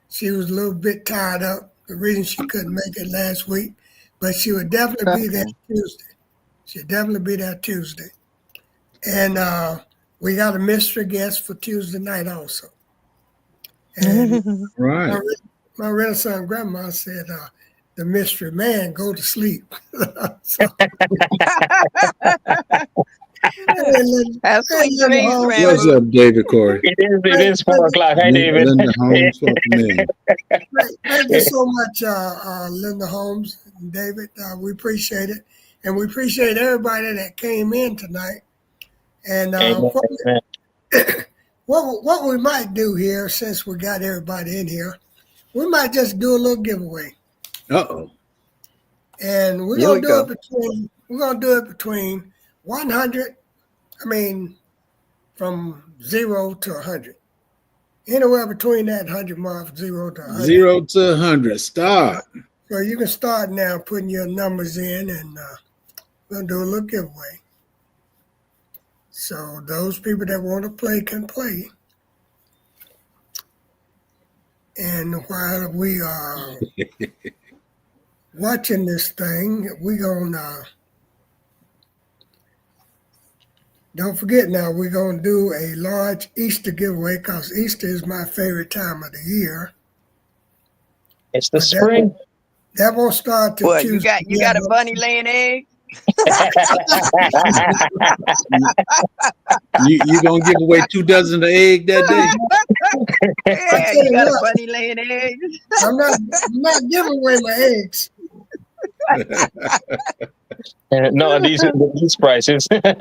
she was a little bit tired up. The reason she couldn't make it last week, but she would definitely be there Tuesday. She'll definitely be there Tuesday. And we got a mystery guest for Tuesday night also. And Right. my Renaissance grandma said, the mystery man go to sleep. So, Have sweet Linda dreams, Holmes. What's Rambo. up, David Corey? It is 4 o'clock. Hi, David. Linda Holmes, welcome in. Thank you so much, Linda Holmes and David. We appreciate it. And we appreciate everybody that came in tonight. And Amen. what we might do here, since we got everybody in here, we might just do a little giveaway. Uh-oh. And we're Here gonna we do go. it between 100. I mean, from 0 to 100. Anywhere between that 100 mark, 0 to 100. 0 to 100. Start. So you can start now putting your numbers in, and we're gonna do a little giveaway. So those people that want to play can play. And while we are watching this thing, we're gonna don't forget now, we're gonna do a large Easter giveaway because Easter is my favorite time of the year. It's the But spring. That won't start till What, Tuesday. you got a bunny laying eggs? You gonna give away 2 dozen of egg that day? Yeah, you got a bunny laying eggs? I'm not giving away my eggs. No, these prices. Yeah,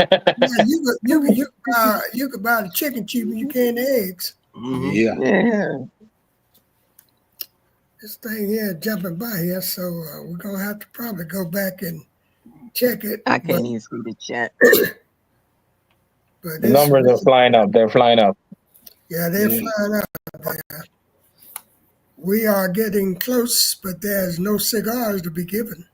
you could buy the chicken cheaper than you can the eggs. Mhm. Yeah. Yeah. This thing here jumping by here, so we're gonna have to probably go back and check it. I can't even see the chat. But The numbers are flying up. They're flying up. yeah, they're flying out there. We are getting close, but there's no cigars to be given.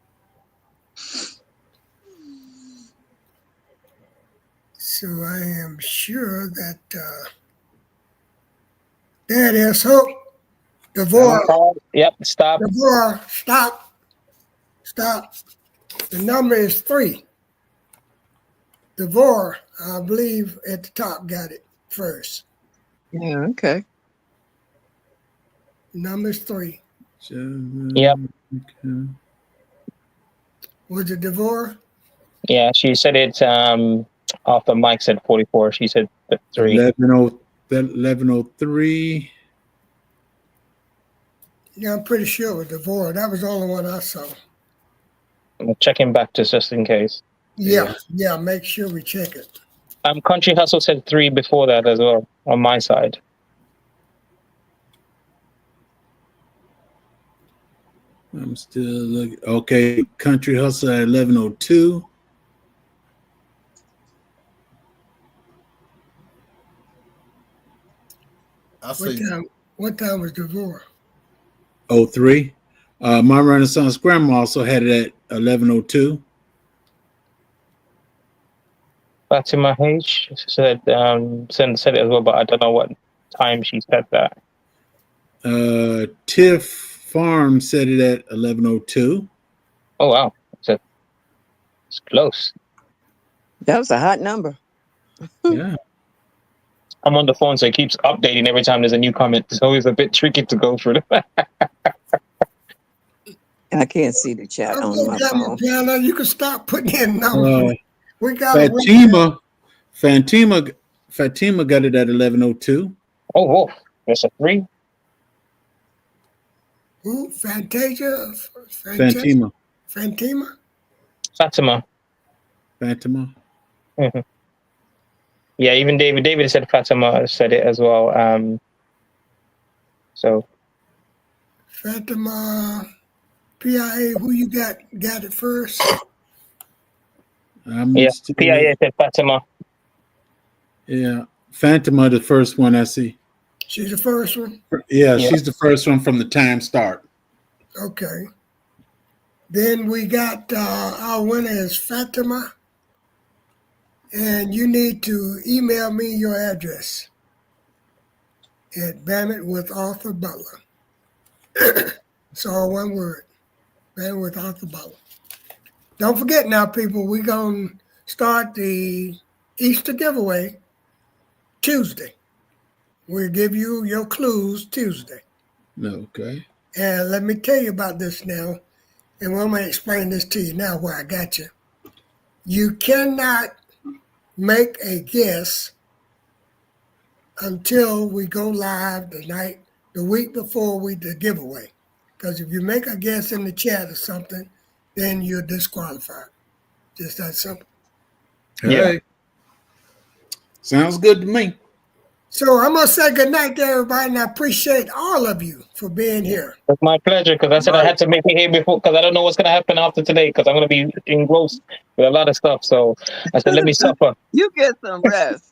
So I am sure that there it is. Hope. Devore, Yep, stop. Devore, stop. The number is 3. Devore, I believe, at the top got it first. Yeah, okay. Number is 3. Yep. Okay. Was it Devore? Yeah, she said it after Mike said 44. She said 3. 1103. Yeah, I'm pretty sure it was Devore. That was the only one I saw. I'm checking back just in case. Yeah, make sure we check it. Country Hustle said 3 before that as well on my side. I'm still looking. Okay, Country Hustle at 1102. I see. What time was Devore? 03. My Renaissance Grandma also had it at 1102. Fatima H said said it as well, but I don't know what time she said that. Tiff Farm said it at 1102. Oh wow, it's close. That was a hot number. Yeah. I'm on the phone, so it keeps updating every time there's a new comment. It's always a bit tricky to go through. I can't see the chat on my phone. Piano, you can stop putting in numbers. We got Fatima got it at 11:02. Oh, whoa. That's a 3. Who? Fantasia? Fatima. Fatima? Fatima. Mm-hmm. Yeah, even David said Fatima said it as well. So Fatima, PIA, who you got it first? yeah, PIA said Fatima. Yeah, Fatima, the first one I see. She's the first one? Yeah, she's the first one from the time start. Okay. Then we got our winner is Fatima. And you need to email me your address at Bandit with Arthur Butler. It's all one word, Bandit with Arthur Butler. Don't forget now, people, we're going to start the Easter giveaway Tuesday. We'll give you your clues Tuesday. Okay. And let me tell you about this now. And I'm going to explain this to you now where I got you. You cannot make a guess until we go live the week before the giveaway. Because if you make a guess in the chat or something, then you're disqualified. Just that simple. Yeah. Sounds good to me. So I'm going to say good night to everybody, and I appreciate all of you for being here. It's my pleasure, because I said I had to make it here before, because I don't know what's going to happen after today, because I'm going to be engrossed with a lot of stuff. So I said, let me suffer. You get some rest.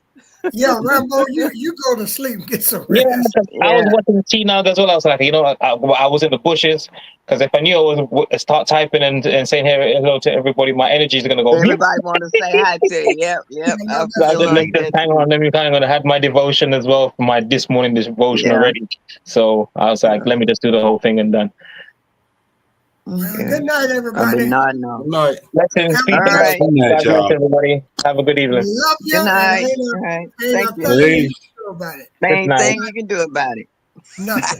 Yeah, Rambo, you go to sleep and get some rest. Yeah, I was watching T-Now as well. I was like, I was in the bushes, because if I knew I was start typing and saying hello to everybody, my energy is going to go. Everybody want to say hi to you. Yep. I just hang on. I had my devotion as well for this morning devotion already. So I was like, let me just do the whole thing and done. Well, good night, everybody. Good night. Blessings. All right. Good night, y'all. Everybody. Have a good evening. Love you. Good night. All right. Thank you. About it. Ain't thing you can do about it. Nothing.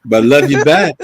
But love you back.